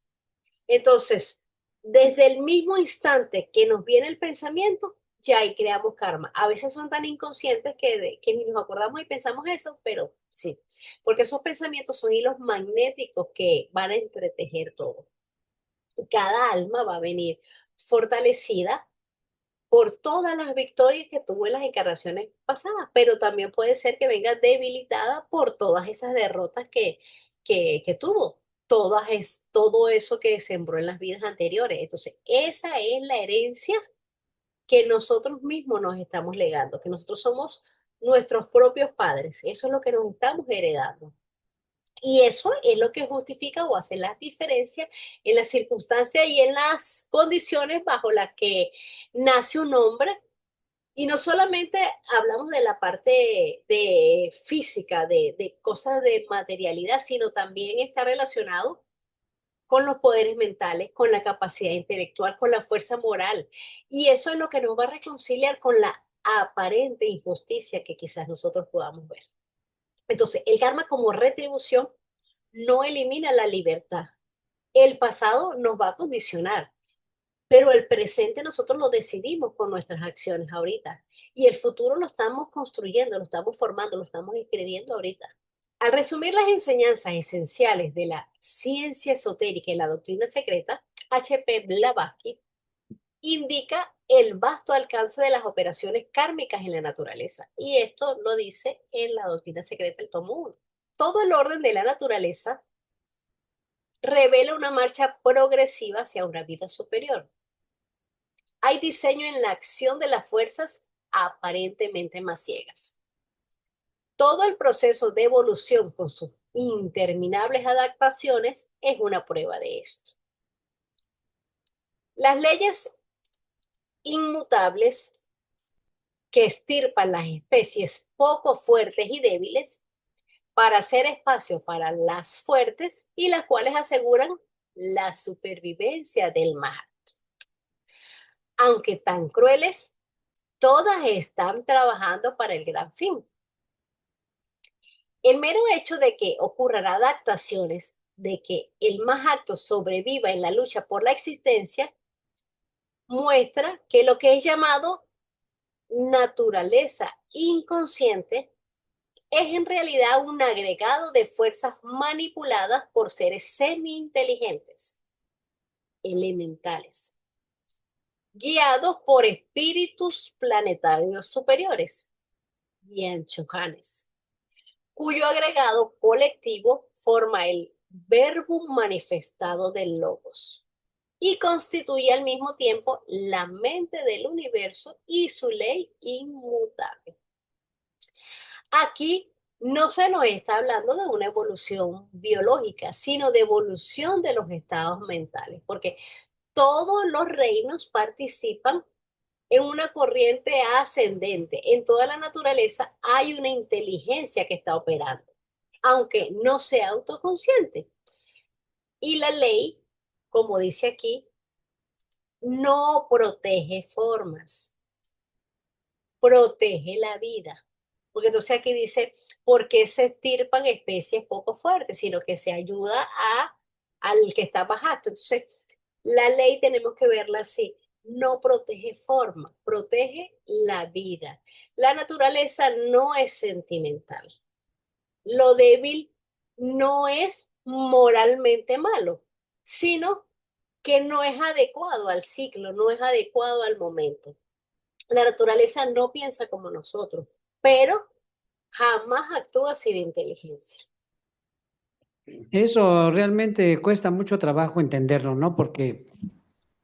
Entonces, desde el mismo instante que nos viene el pensamiento, ya ahí creamos karma. A veces son tan inconscientes que ni nos acordamos y pensamos eso, pero sí, porque esos pensamientos son hilos magnéticos que van a entretejer todo. Cada alma va a venir fortalecida por todas las victorias que tuvo en las encarnaciones pasadas, pero también puede ser que venga debilitada por todas esas derrotas que tuvo, todo eso que sembró en las vidas anteriores. Entonces, esa es la herencia que nosotros mismos nos estamos legando, que nosotros somos nuestros propios padres. Eso es lo que nos estamos heredando. Y eso es lo que justifica o hace las diferencias en las circunstancias y en las condiciones bajo las que nace un hombre. Y no solamente hablamos de la parte de física, de cosas de materialidad, sino también está relacionado con los poderes mentales, con la capacidad intelectual, con la fuerza moral. Y eso es lo que nos va a reconciliar con la aparente injusticia que quizás nosotros podamos ver. Entonces, el karma como retribución no elimina la libertad. El pasado nos va a condicionar, pero el presente nosotros lo decidimos con nuestras acciones ahorita. Y el futuro lo estamos construyendo, lo estamos formando, lo estamos escribiendo ahorita. Al resumir las enseñanzas esenciales de la ciencia esotérica y la doctrina secreta, H.P. Blavatsky indica el vasto alcance de las operaciones kármicas en la naturaleza. Y esto lo dice en la doctrina secreta, el tomo 1. Todo el orden de la naturaleza revela una marcha progresiva hacia una vida superior. Hay diseño en la acción de las fuerzas aparentemente más ciegas. Todo el proceso de evolución con sus interminables adaptaciones es una prueba de esto. Las leyes inmutables que estirpan las especies poco fuertes y débiles para hacer espacio para las fuertes y las cuales aseguran la supervivencia del más alto. Aunque tan crueles, todas están trabajando para el gran fin. El mero hecho de que ocurran adaptaciones, de que el más alto sobreviva en la lucha por la existencia, muestra que lo que es llamado naturaleza inconsciente es en realidad un agregado de fuerzas manipuladas por seres semi-inteligentes, elementales, guiados por espíritus planetarios superiores, Bianchohanes, cuyo agregado colectivo forma el verbum manifestado del logos y constituye al mismo tiempo la mente del universo y su ley inmutable. Aquí no se nos está hablando de una evolución biológica, sino de evolución de los estados mentales, porque todos los reinos participan en una corriente ascendente. En toda la naturaleza hay una inteligencia que está operando, aunque no sea autoconsciente. Y la ley, como dice aquí, no protege formas, protege la vida. Porque entonces aquí dice, ¿por qué se estirpan especies poco fuertes? Sino que se ayuda al que está más alto. Entonces, la ley tenemos que verla así. No protege forma, protege la vida. La naturaleza no es sentimental. Lo débil no es moralmente malo, sino que no es adecuado al ciclo, no es adecuado al momento. La naturaleza no piensa como nosotros, pero jamás actúa sin inteligencia. Eso realmente cuesta mucho trabajo entenderlo, ¿no? Porque,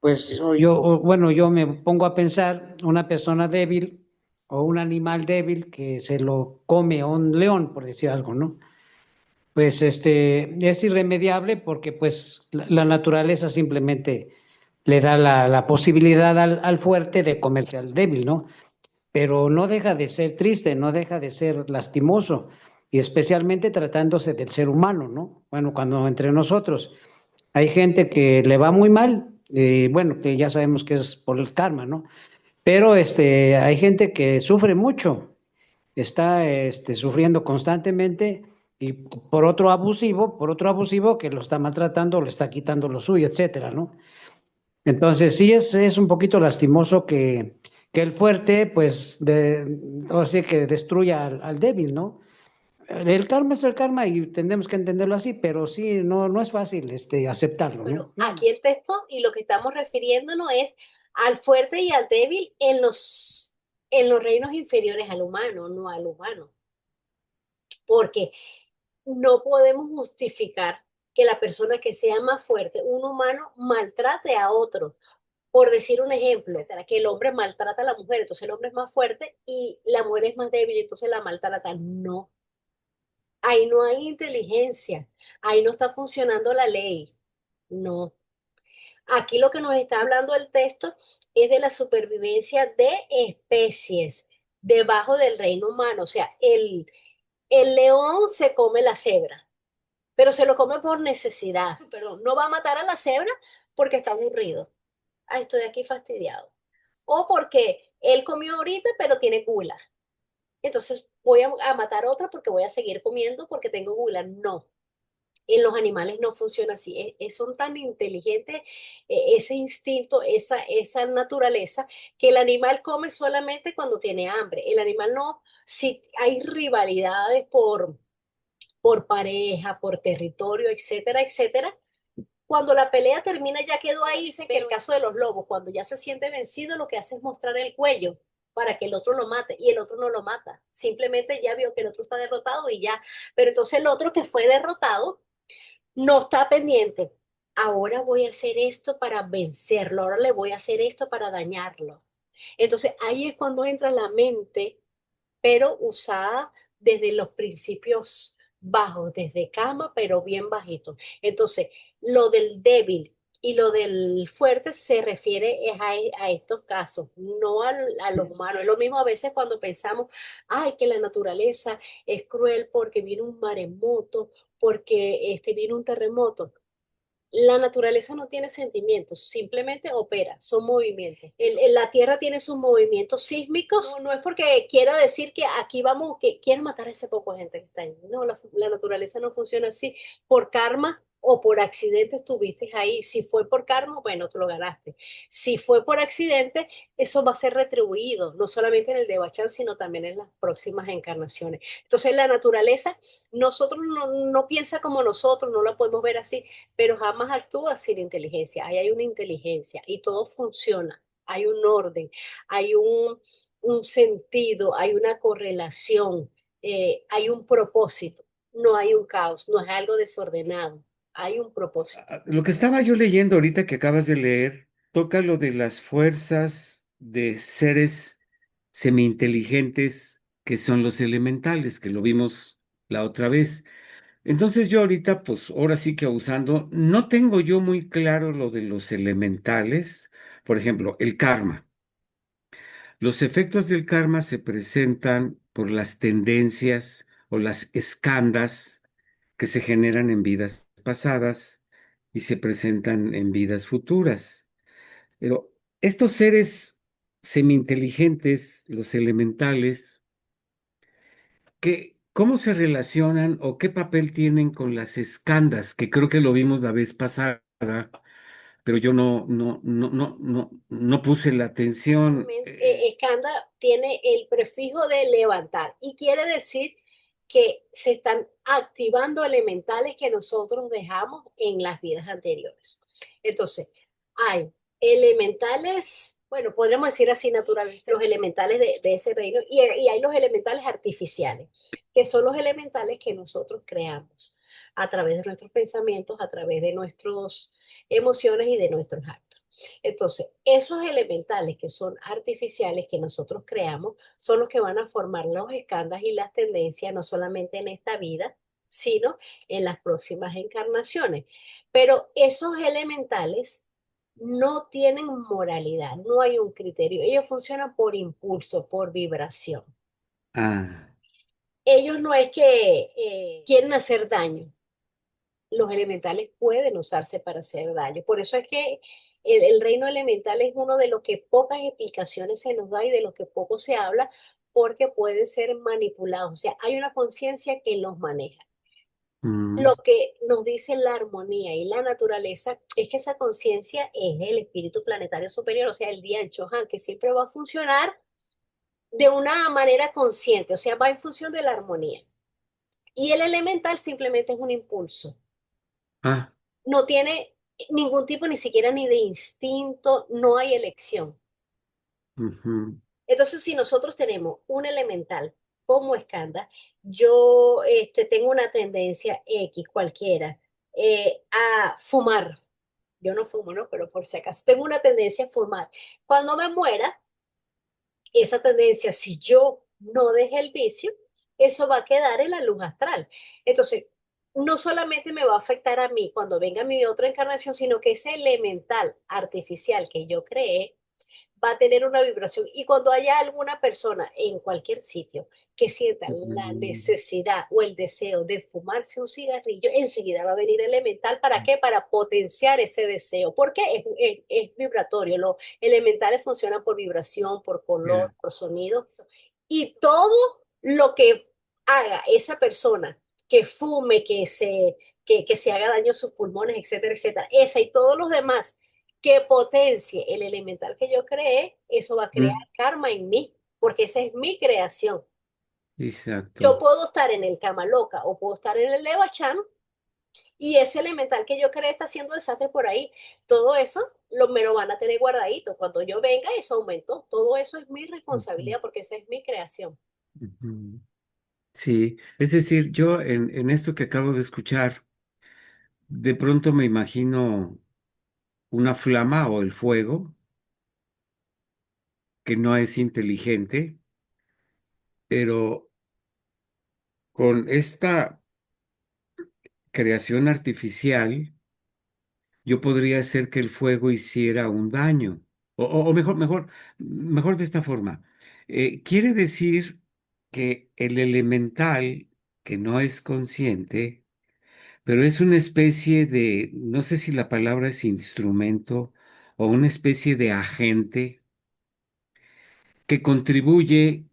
pues, bueno, yo me pongo a pensar, una persona débil o un animal débil que se lo come a un león, por decir algo, ¿no? Pues es irremediable porque pues la naturaleza simplemente le da la posibilidad al fuerte de comerse al débil, ¿no? Pero no deja de ser triste, no deja de ser lastimoso, y especialmente tratándose del ser humano, ¿no? Bueno, cuando entre nosotros hay gente que le va muy mal, bueno, que ya sabemos que es por el karma, ¿no? Pero hay gente que sufre mucho, está sufriendo constantemente y por otro abusivo que lo está maltratando, le está quitando lo suyo, etcétera, ¿no? Entonces sí es un poquito lastimoso que el fuerte, pues, o sea, que destruya al débil, ¿no? El karma es el karma y tenemos que entenderlo así, pero sí, no es fácil aceptarlo, Bueno, ¿no? aquí el texto y lo que estamos refiriéndonos es al fuerte y al débil en los reinos inferiores al humano, no al humano. Porque no podemos justificar que la persona que sea más fuerte, un humano, maltrate a otro. Por decir un ejemplo, que el hombre maltrata a la mujer, entonces el hombre es más fuerte y la mujer es más débil, entonces la maltrata. No, ahí no hay inteligencia, ahí no está funcionando la ley. No. Aquí lo que nos está hablando el texto es de la supervivencia de especies debajo del reino humano. O sea, el león se come la cebra, pero se lo come por necesidad. Perdón, no va a matar a la cebra porque está aburrido. Ah, estoy aquí fastidiado. O porque él comió ahorita, pero tiene gula. Entonces voy a matar otra porque voy a seguir comiendo porque tengo gula. No, en los animales no funciona así. Son tan inteligentes, ese instinto, esa naturaleza, que el animal come solamente cuando tiene hambre. El animal no, si hay rivalidades por pareja, por territorio, etcétera, etcétera. Cuando la pelea termina, ya quedó ahí. Dice que el caso de los lobos, cuando ya se siente vencido, lo que hace es mostrar el cuello para que el otro lo mate, y el otro no lo mata. Simplemente ya vio que el otro está derrotado y ya. Pero entonces el otro que fue derrotado no está pendiente. Ahora voy a hacer esto para vencerlo, ahora le voy a hacer esto para dañarlo. Entonces ahí es cuando entra la mente, pero usada desde los principios bajos, desde cama, pero bien bajito. Entonces, lo del débil Y lo del fuerte se refiere a estos casos, no a los humanos. Es lo mismo a veces cuando pensamos, ay, que la naturaleza es cruel porque viene un maremoto, porque viene un terremoto. La naturaleza no tiene sentimientos, simplemente opera, son movimientos. La Tierra tiene sus movimientos sísmicos, no es porque quiera decir que aquí vamos, que quiero matar a ese poco de gente que está ahí. No, la naturaleza no funciona así. Por karma o por accidente estuviste ahí. Si fue por karma, bueno, tú lo ganaste. Si fue por accidente, eso va a ser retribuido, no solamente en el de Bachán, sino también en las próximas encarnaciones. Entonces, la naturaleza, nosotros no piensa como nosotros, no la podemos ver así, pero jamás actúa sin inteligencia. Ahí hay una inteligencia y todo funciona. Hay un orden, hay un sentido, hay una correlación, hay un propósito. No hay un caos, no es algo desordenado, hay un propósito. Lo que estaba yo leyendo ahorita que acabas de leer toca lo de las fuerzas de seres semi-inteligentes que son los elementales, que lo vimos la otra vez. Entonces yo ahorita, pues ahora sí que usando, no tengo yo muy claro lo de los elementales, por ejemplo, el karma. Los efectos del karma se presentan por las tendencias o las escandas que se generan en vidas pasadas y se presentan en vidas futuras. Pero estos seres semi-inteligentes, los elementales, ¿cómo se relacionan o qué papel tienen con las escandas? Que creo que lo vimos la vez pasada, pero yo no puse la atención. Escanda tiene el prefijo de levantar y quiere decir que se están activando elementales que nosotros dejamos en las vidas anteriores. Entonces, hay elementales, bueno, podríamos decir así naturales, los elementales de ese reino, y hay los elementales artificiales, que son los elementales que nosotros creamos a través de nuestros pensamientos, a través de nuestras emociones y de nuestros actos. Entonces, esos elementales que son artificiales que nosotros creamos son los que van a formar los escándalos y las tendencias, no solamente en esta vida, sino en las próximas encarnaciones. Pero esos elementales no tienen moralidad, no hay un criterio. Ellos funcionan por impulso, por vibración. Ah, Ellos no es que quieren hacer daño. Los elementales pueden usarse para hacer daño. Por eso es que el reino elemental es uno de los que pocas explicaciones se nos da y de los que poco se habla porque pueden ser manipulados. O sea, hay una conciencia que los maneja. Lo que nos dice la armonía y la naturaleza es que esa conciencia es el espíritu planetario superior, o sea, el Dian Chohan, que siempre va a funcionar de una manera consciente, o sea, va en función de la armonía. Y el elemental simplemente es un impulso. ah, No tiene ningún tipo ni siquiera ni de instinto, no hay elección. ujú. Entonces, si nosotros tenemos un elemental como escanda, yo tengo una tendencia X cualquiera a fumar. Yo no fumo, ¿no? Pero por si acaso, tengo una tendencia a fumar. Cuando me muera, esa tendencia, si yo no dejé el vicio, eso va a quedar en la luz astral. Entonces, no solamente me va a afectar a mí cuando venga mi otra encarnación, sino que ese elemental artificial que yo creé va a tener una vibración. Y cuando haya alguna persona en cualquier sitio que sienta la necesidad o el deseo de fumarse un cigarrillo, enseguida va a venir elemental. ¿Para qué? Para potenciar ese deseo. Porque es vibratorio. Los elementales funcionan por vibración, por color, Ya. por sonido. Y todo lo que haga esa persona que fume, que se haga daño a sus pulmones, etcétera, etcétera, esa y todos los demás que potencie el elemental que yo creé, eso va a crear Mm, karma en mí, porque esa es mi creación. Yo exacto. puedo estar en el Kama Loka o puedo estar en el Levachan y ese elemental que yo creé está haciendo desastre por ahí. Todo eso me lo van a tener guardadito. Cuando yo venga, eso aumentó. Todo eso es mi Ujú, responsabilidad porque esa es mi creación. ujú. Sí, es decir, yo en esto que acabo de escuchar, de pronto me imagino una flama o el fuego que no es inteligente, pero con esta creación artificial yo podría hacer que el fuego hiciera un daño. O mejor de esta forma. Quiere decir que el elemental, que no es consciente, pero es una especie de, no sé si la palabra es instrumento o una especie de agente que contribuye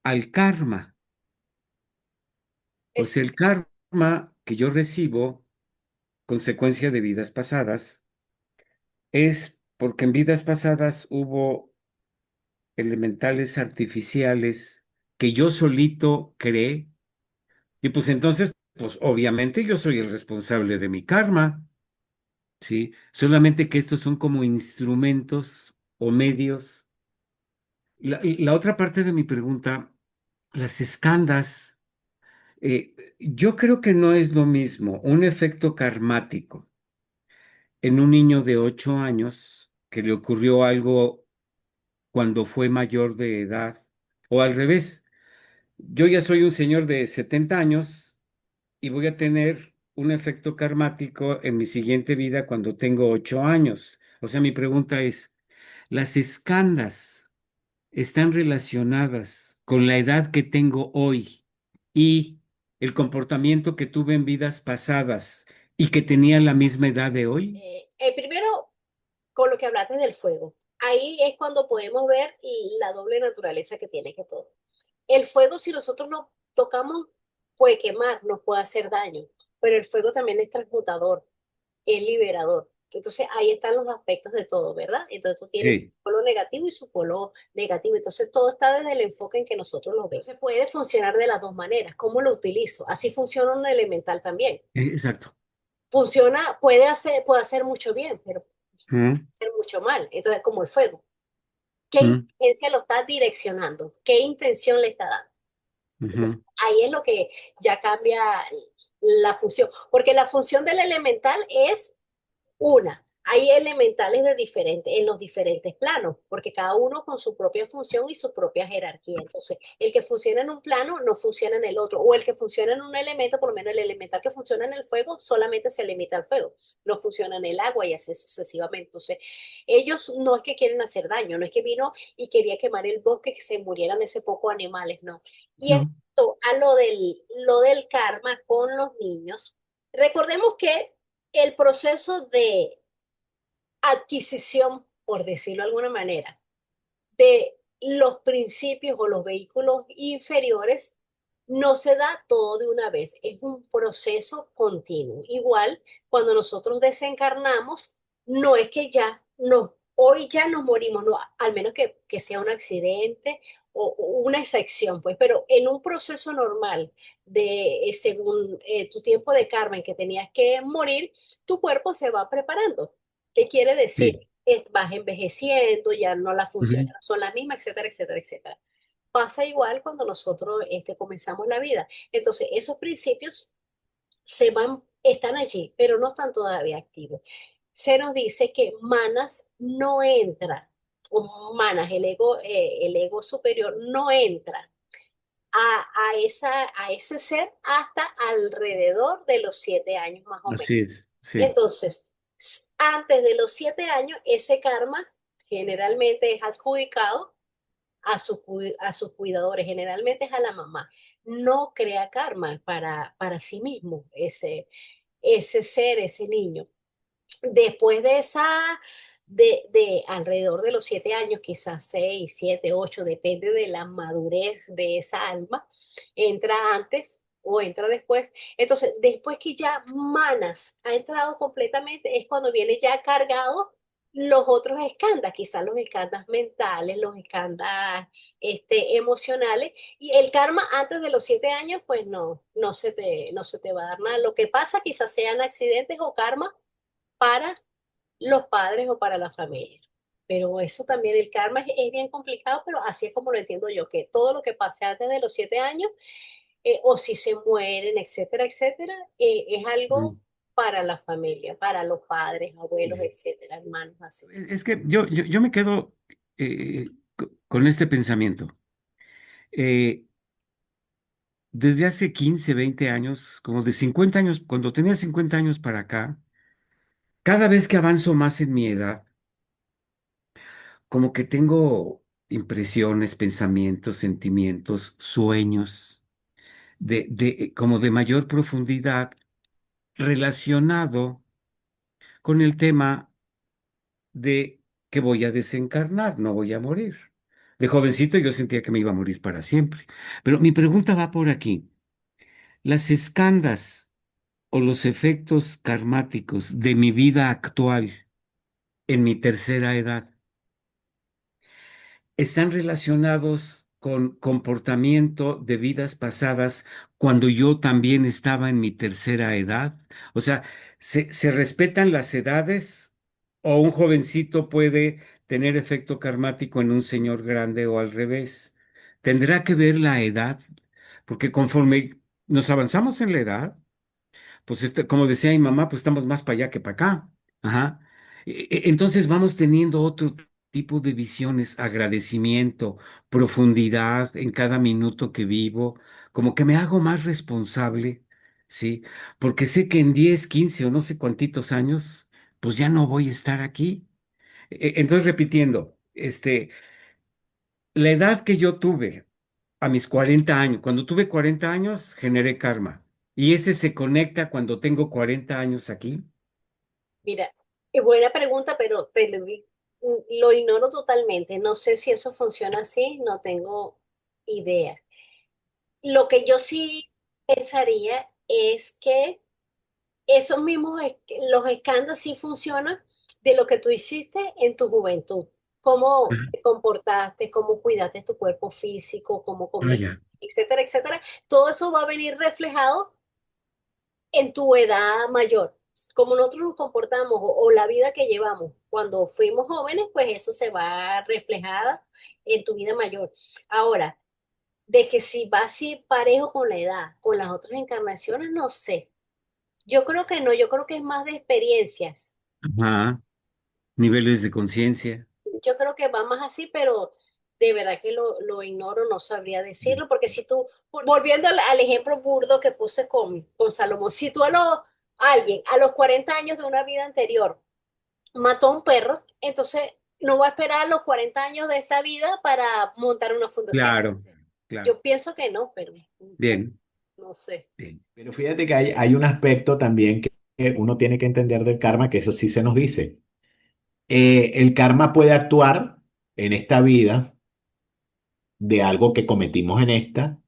al karma. O Es, sea, el karma que yo recibo, consecuencia de vidas pasadas, es porque en vidas pasadas hubo elementales artificiales que yo solito creé, y pues entonces, pues obviamente yo soy el responsable de mi karma, ¿sí? Solamente que estos son como instrumentos o medios. La otra parte de mi pregunta, las escandas, yo creo que no es lo mismo un efecto karmático en un niño de 8 años que le ocurrió algo cuando fue mayor de edad, o al revés. Yo ya soy un señor de 70 años y voy a tener un efecto karmático en mi siguiente vida cuando tengo 8 años. O sea, mi pregunta es, ¿las escandas están relacionadas con la edad que tengo hoy y el comportamiento que tuve en vidas pasadas y que tenía la misma edad de hoy? primero, con lo que hablaste del fuego, ahí es cuando podemos ver la doble naturaleza que tiene que todo. El fuego, si nosotros lo tocamos, puede quemar, nos puede hacer daño, pero el fuego también es transmutador, es liberador. Entonces ahí están los aspectos de todo, ¿verdad? Entonces tú tienes su Sí, polo negativo y su polo negativo. Entonces todo está desde el enfoque en que nosotros lo vemos. Se puede funcionar de las dos maneras. ¿Cómo lo utilizo? Así funciona un elemental también. exacto. Funciona, puede hacer mucho bien, pero Mm, hacer mucho mal. Entonces, como el fuego. ¿Qué mm, intención lo está direccionando? ¿Qué intención le está dando? Entonces, ujú. ahí es lo que ya cambia la función, porque la función del elemental es una. Hay elementales en los diferentes planos, porque cada uno con su propia función y su propia jerarquía. Entonces, el que funciona en un plano no funciona en el otro, o el que funciona en un elemento, por lo menos el elemental que funciona en el fuego, solamente se limita al fuego, no funciona en el agua y así sucesivamente. Entonces, ellos no es que quieren hacer daño, no es que vino y quería quemar el bosque, que se murieran ese poco animales, no. Y No. esto, a lo del karma con los niños, recordemos que el proceso de adquisición, por decirlo de alguna manera, de los principios o los vehículos inferiores no se da todo de una vez, es un proceso continuo. Igual, cuando nosotros desencarnamos, no es que hoy ya nos morimos, no, al menos que sea un accidente o una excepción, pues, pero en un proceso normal de según tu tiempo de karma en que tenías que morir, tu cuerpo se va preparando. ¿Qué quiere decir? Sí. Vas envejeciendo, ya no las funciones Ujú. son las mismas, etcétera, etcétera, etcétera. Pasa igual cuando nosotros comenzamos la vida. Entonces, esos principios están allí, pero no están todavía activos. Se nos dice que Manas no entra, o Manas, el ego superior, no entra a ese ser hasta alrededor de los 7 años más o menos. Así es, sí. Entonces, antes de los 7 años, ese karma generalmente es adjudicado a sus cuidadores, generalmente es a la mamá. No crea karma para sí mismo, ese ser, ese niño. Después de alrededor de los 7 años, quizás 6, 7, 8, depende de la madurez de esa alma, entra antes o entra después. Entonces, después que ya Manas ha entrado completamente, es cuando viene ya cargado los otros escandas, quizás los escandas mentales, los escandas emocionales, y el karma antes de los 7 años, pues no se te va a dar nada. Lo que pasa quizás sean accidentes o karma para los padres o para la familia. Pero eso también, el karma es bien complicado, pero así es como lo entiendo yo, que todo lo que pase antes de los 7 años, o si se mueren, etcétera, etcétera, es algo Ujú. para la familia, para los padres, abuelos, Sí. etcétera, hermanos, así. Es que yo me quedo con este pensamiento. Eh, Desde hace 15, 20 años, como de 50 años, cuando tenía 50 años para acá, cada vez que avanzo más en mi edad, como que tengo impresiones, pensamientos, sentimientos, sueños como de mayor profundidad relacionado con el tema de que voy a desencarnar, no voy a morir. De jovencito yo sentía que me iba a morir para siempre. Pero mi pregunta va por aquí. ¿Las escandas o los efectos karmáticos de mi vida actual en mi tercera edad están relacionados con comportamiento de vidas pasadas cuando yo también estaba en mi tercera edad? O sea, ¿se respetan las edades o un jovencito puede tener efecto karmático en un señor grande o al revés? ¿Tendrá que ver la edad? Porque conforme nos avanzamos en la edad, pues como decía mi mamá, pues estamos más para allá que para acá. Ajá. Entonces vamos teniendo otro tipo de visiones, agradecimiento, profundidad en cada minuto que vivo, como que me hago más responsable, ¿sí? Porque sé que en 10, 15 o no sé cuántitos años, pues ya no voy a estar aquí. Entonces, repitiendo, la edad que yo tuve a mis 40 años, cuando tuve 40 años, generé karma. Y ese se conecta cuando tengo 40 años aquí. Mira, es buena pregunta, pero lo ignoro totalmente. No sé si eso funciona así, no tengo idea. Lo que yo sí pensaría es que esos mismos, los escándalos sí funcionan de lo que tú hiciste en tu juventud. Cómo Ajá. te comportaste, cómo cuidaste tu cuerpo físico, cómo Ah, comiste, ya. etcétera, etcétera. Todo eso va a venir reflejado en tu edad mayor. Como nosotros nos comportamos o la vida que llevamos cuando fuimos jóvenes, pues eso se va reflejada en tu vida mayor. Ahora, de que si va así parejo con la edad, con las otras encarnaciones, no sé. Yo creo que no, yo creo que es más de experiencias. Ajá. Niveles de conciencia. Yo creo que va más así, pero de verdad que lo ignoro, no sabría decirlo, porque si tú, volviendo al ejemplo burdo que puse con Salomón, si tú alguien a los 40 años de una vida anterior mató a un perro, entonces no va a esperar los 40 años de esta vida para montar una fundación. Claro, claro. Yo pienso que no, pero Bien, no sé. Bien. Pero fíjate que hay un aspecto también que uno tiene que entender del karma, que eso sí se nos dice. El karma puede actuar en esta vida de algo que cometimos en esta,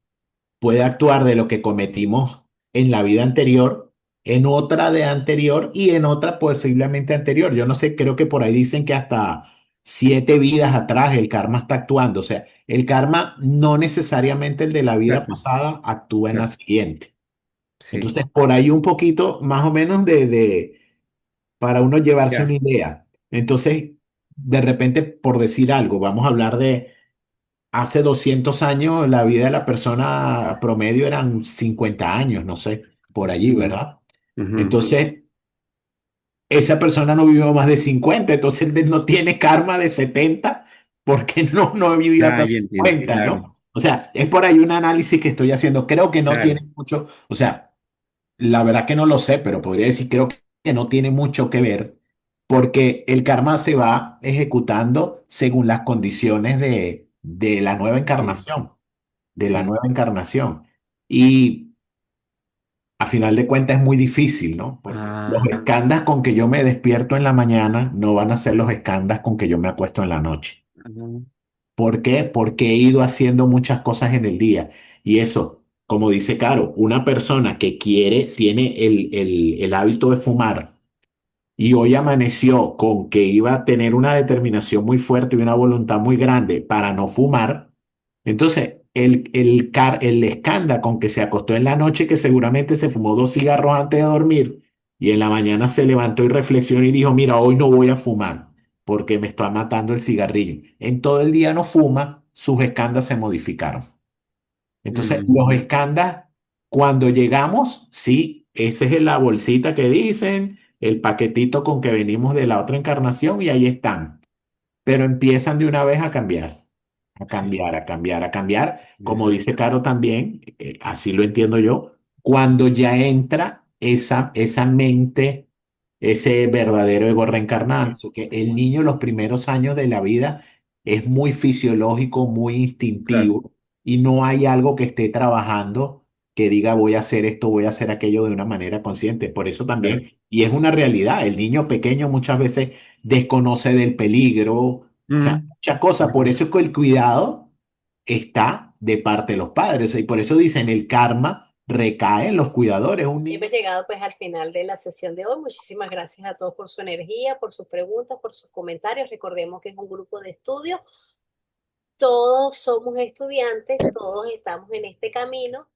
puede actuar de lo que cometimos en la vida anterior, en otra de anterior y en otra posiblemente anterior. Yo no sé, creo que por ahí dicen que hasta 7 vidas atrás el karma está actuando. O sea, el karma no necesariamente el de la vida exacto, pasada actúa en la exacto. siguiente. Sí, Entonces, por ahí un poquito más o menos para uno llevarse una ya. idea. Entonces, de repente, por decir algo, vamos a hablar de hace 200 años, la vida de la persona promedio eran 50 años, no sé, por allí, Ujú, ¿verdad? ujú. Entonces, esa persona no vivió más de 50, entonces no tiene karma de 70 porque no vivió Ah, hasta ya entiendo, 50, claro, ¿no? O sea, es por ahí un análisis que estoy haciendo. Creo que no claro. tiene mucho, o sea, la verdad que no lo sé, pero podría decir, creo que no tiene mucho que ver, porque el karma se va ejecutando según las condiciones de la nueva Sí, encarnación, de la sí. nueva encarnación. Y a final de cuentas es muy difícil, ¿no? Porque los Ah, escándalos con que yo me despierto en la mañana no van a ser los escándalos con que yo me acuesto en la noche. ah, ¿Por qué? Porque he ido haciendo muchas cosas en el día. Y eso, como dice Caro, una persona que tiene el hábito de fumar y hoy amaneció con que iba a tener una determinación muy fuerte y una voluntad muy grande para no fumar, entonces el escándalo con que se acostó en la noche, que seguramente se fumó 2 cigarros antes de dormir, y en la mañana se levantó y reflexionó y dijo, mira, hoy no voy a fumar porque me está matando el cigarrillo. En todo el día no fuma, sus escándalos se modificaron. Entonces, los mm, escándalos, cuando llegamos, sí, esa es la bolsita que dicen, el paquetito con que venimos de la otra encarnación y ahí están. Pero empiezan de una vez a cambiar, a sí, cambiar, a cambiar, a cambiar. Como dice exacto. Caro también, así lo entiendo yo, cuando ya entra esa mente ese verdadero ego reencarnado. Eso que el niño los primeros años de la vida es muy fisiológico, muy Claro, instintivo y no hay algo que esté trabajando que diga voy a hacer esto, voy a hacer aquello de una manera consciente. Por eso claro. también, y es una realidad, el niño pequeño muchas veces desconoce del peligro, o sea, Ujú. muchas cosas. Por eso es que el cuidado está de parte de los padres. Y por eso dicen el karma recae en los cuidadores. Un niño. Hemos llegado pues al final de la sesión de hoy. Muchísimas gracias a todos por su energía, por sus preguntas, por sus comentarios. Recordemos que es un grupo de estudio. Todos somos estudiantes, todos estamos en este camino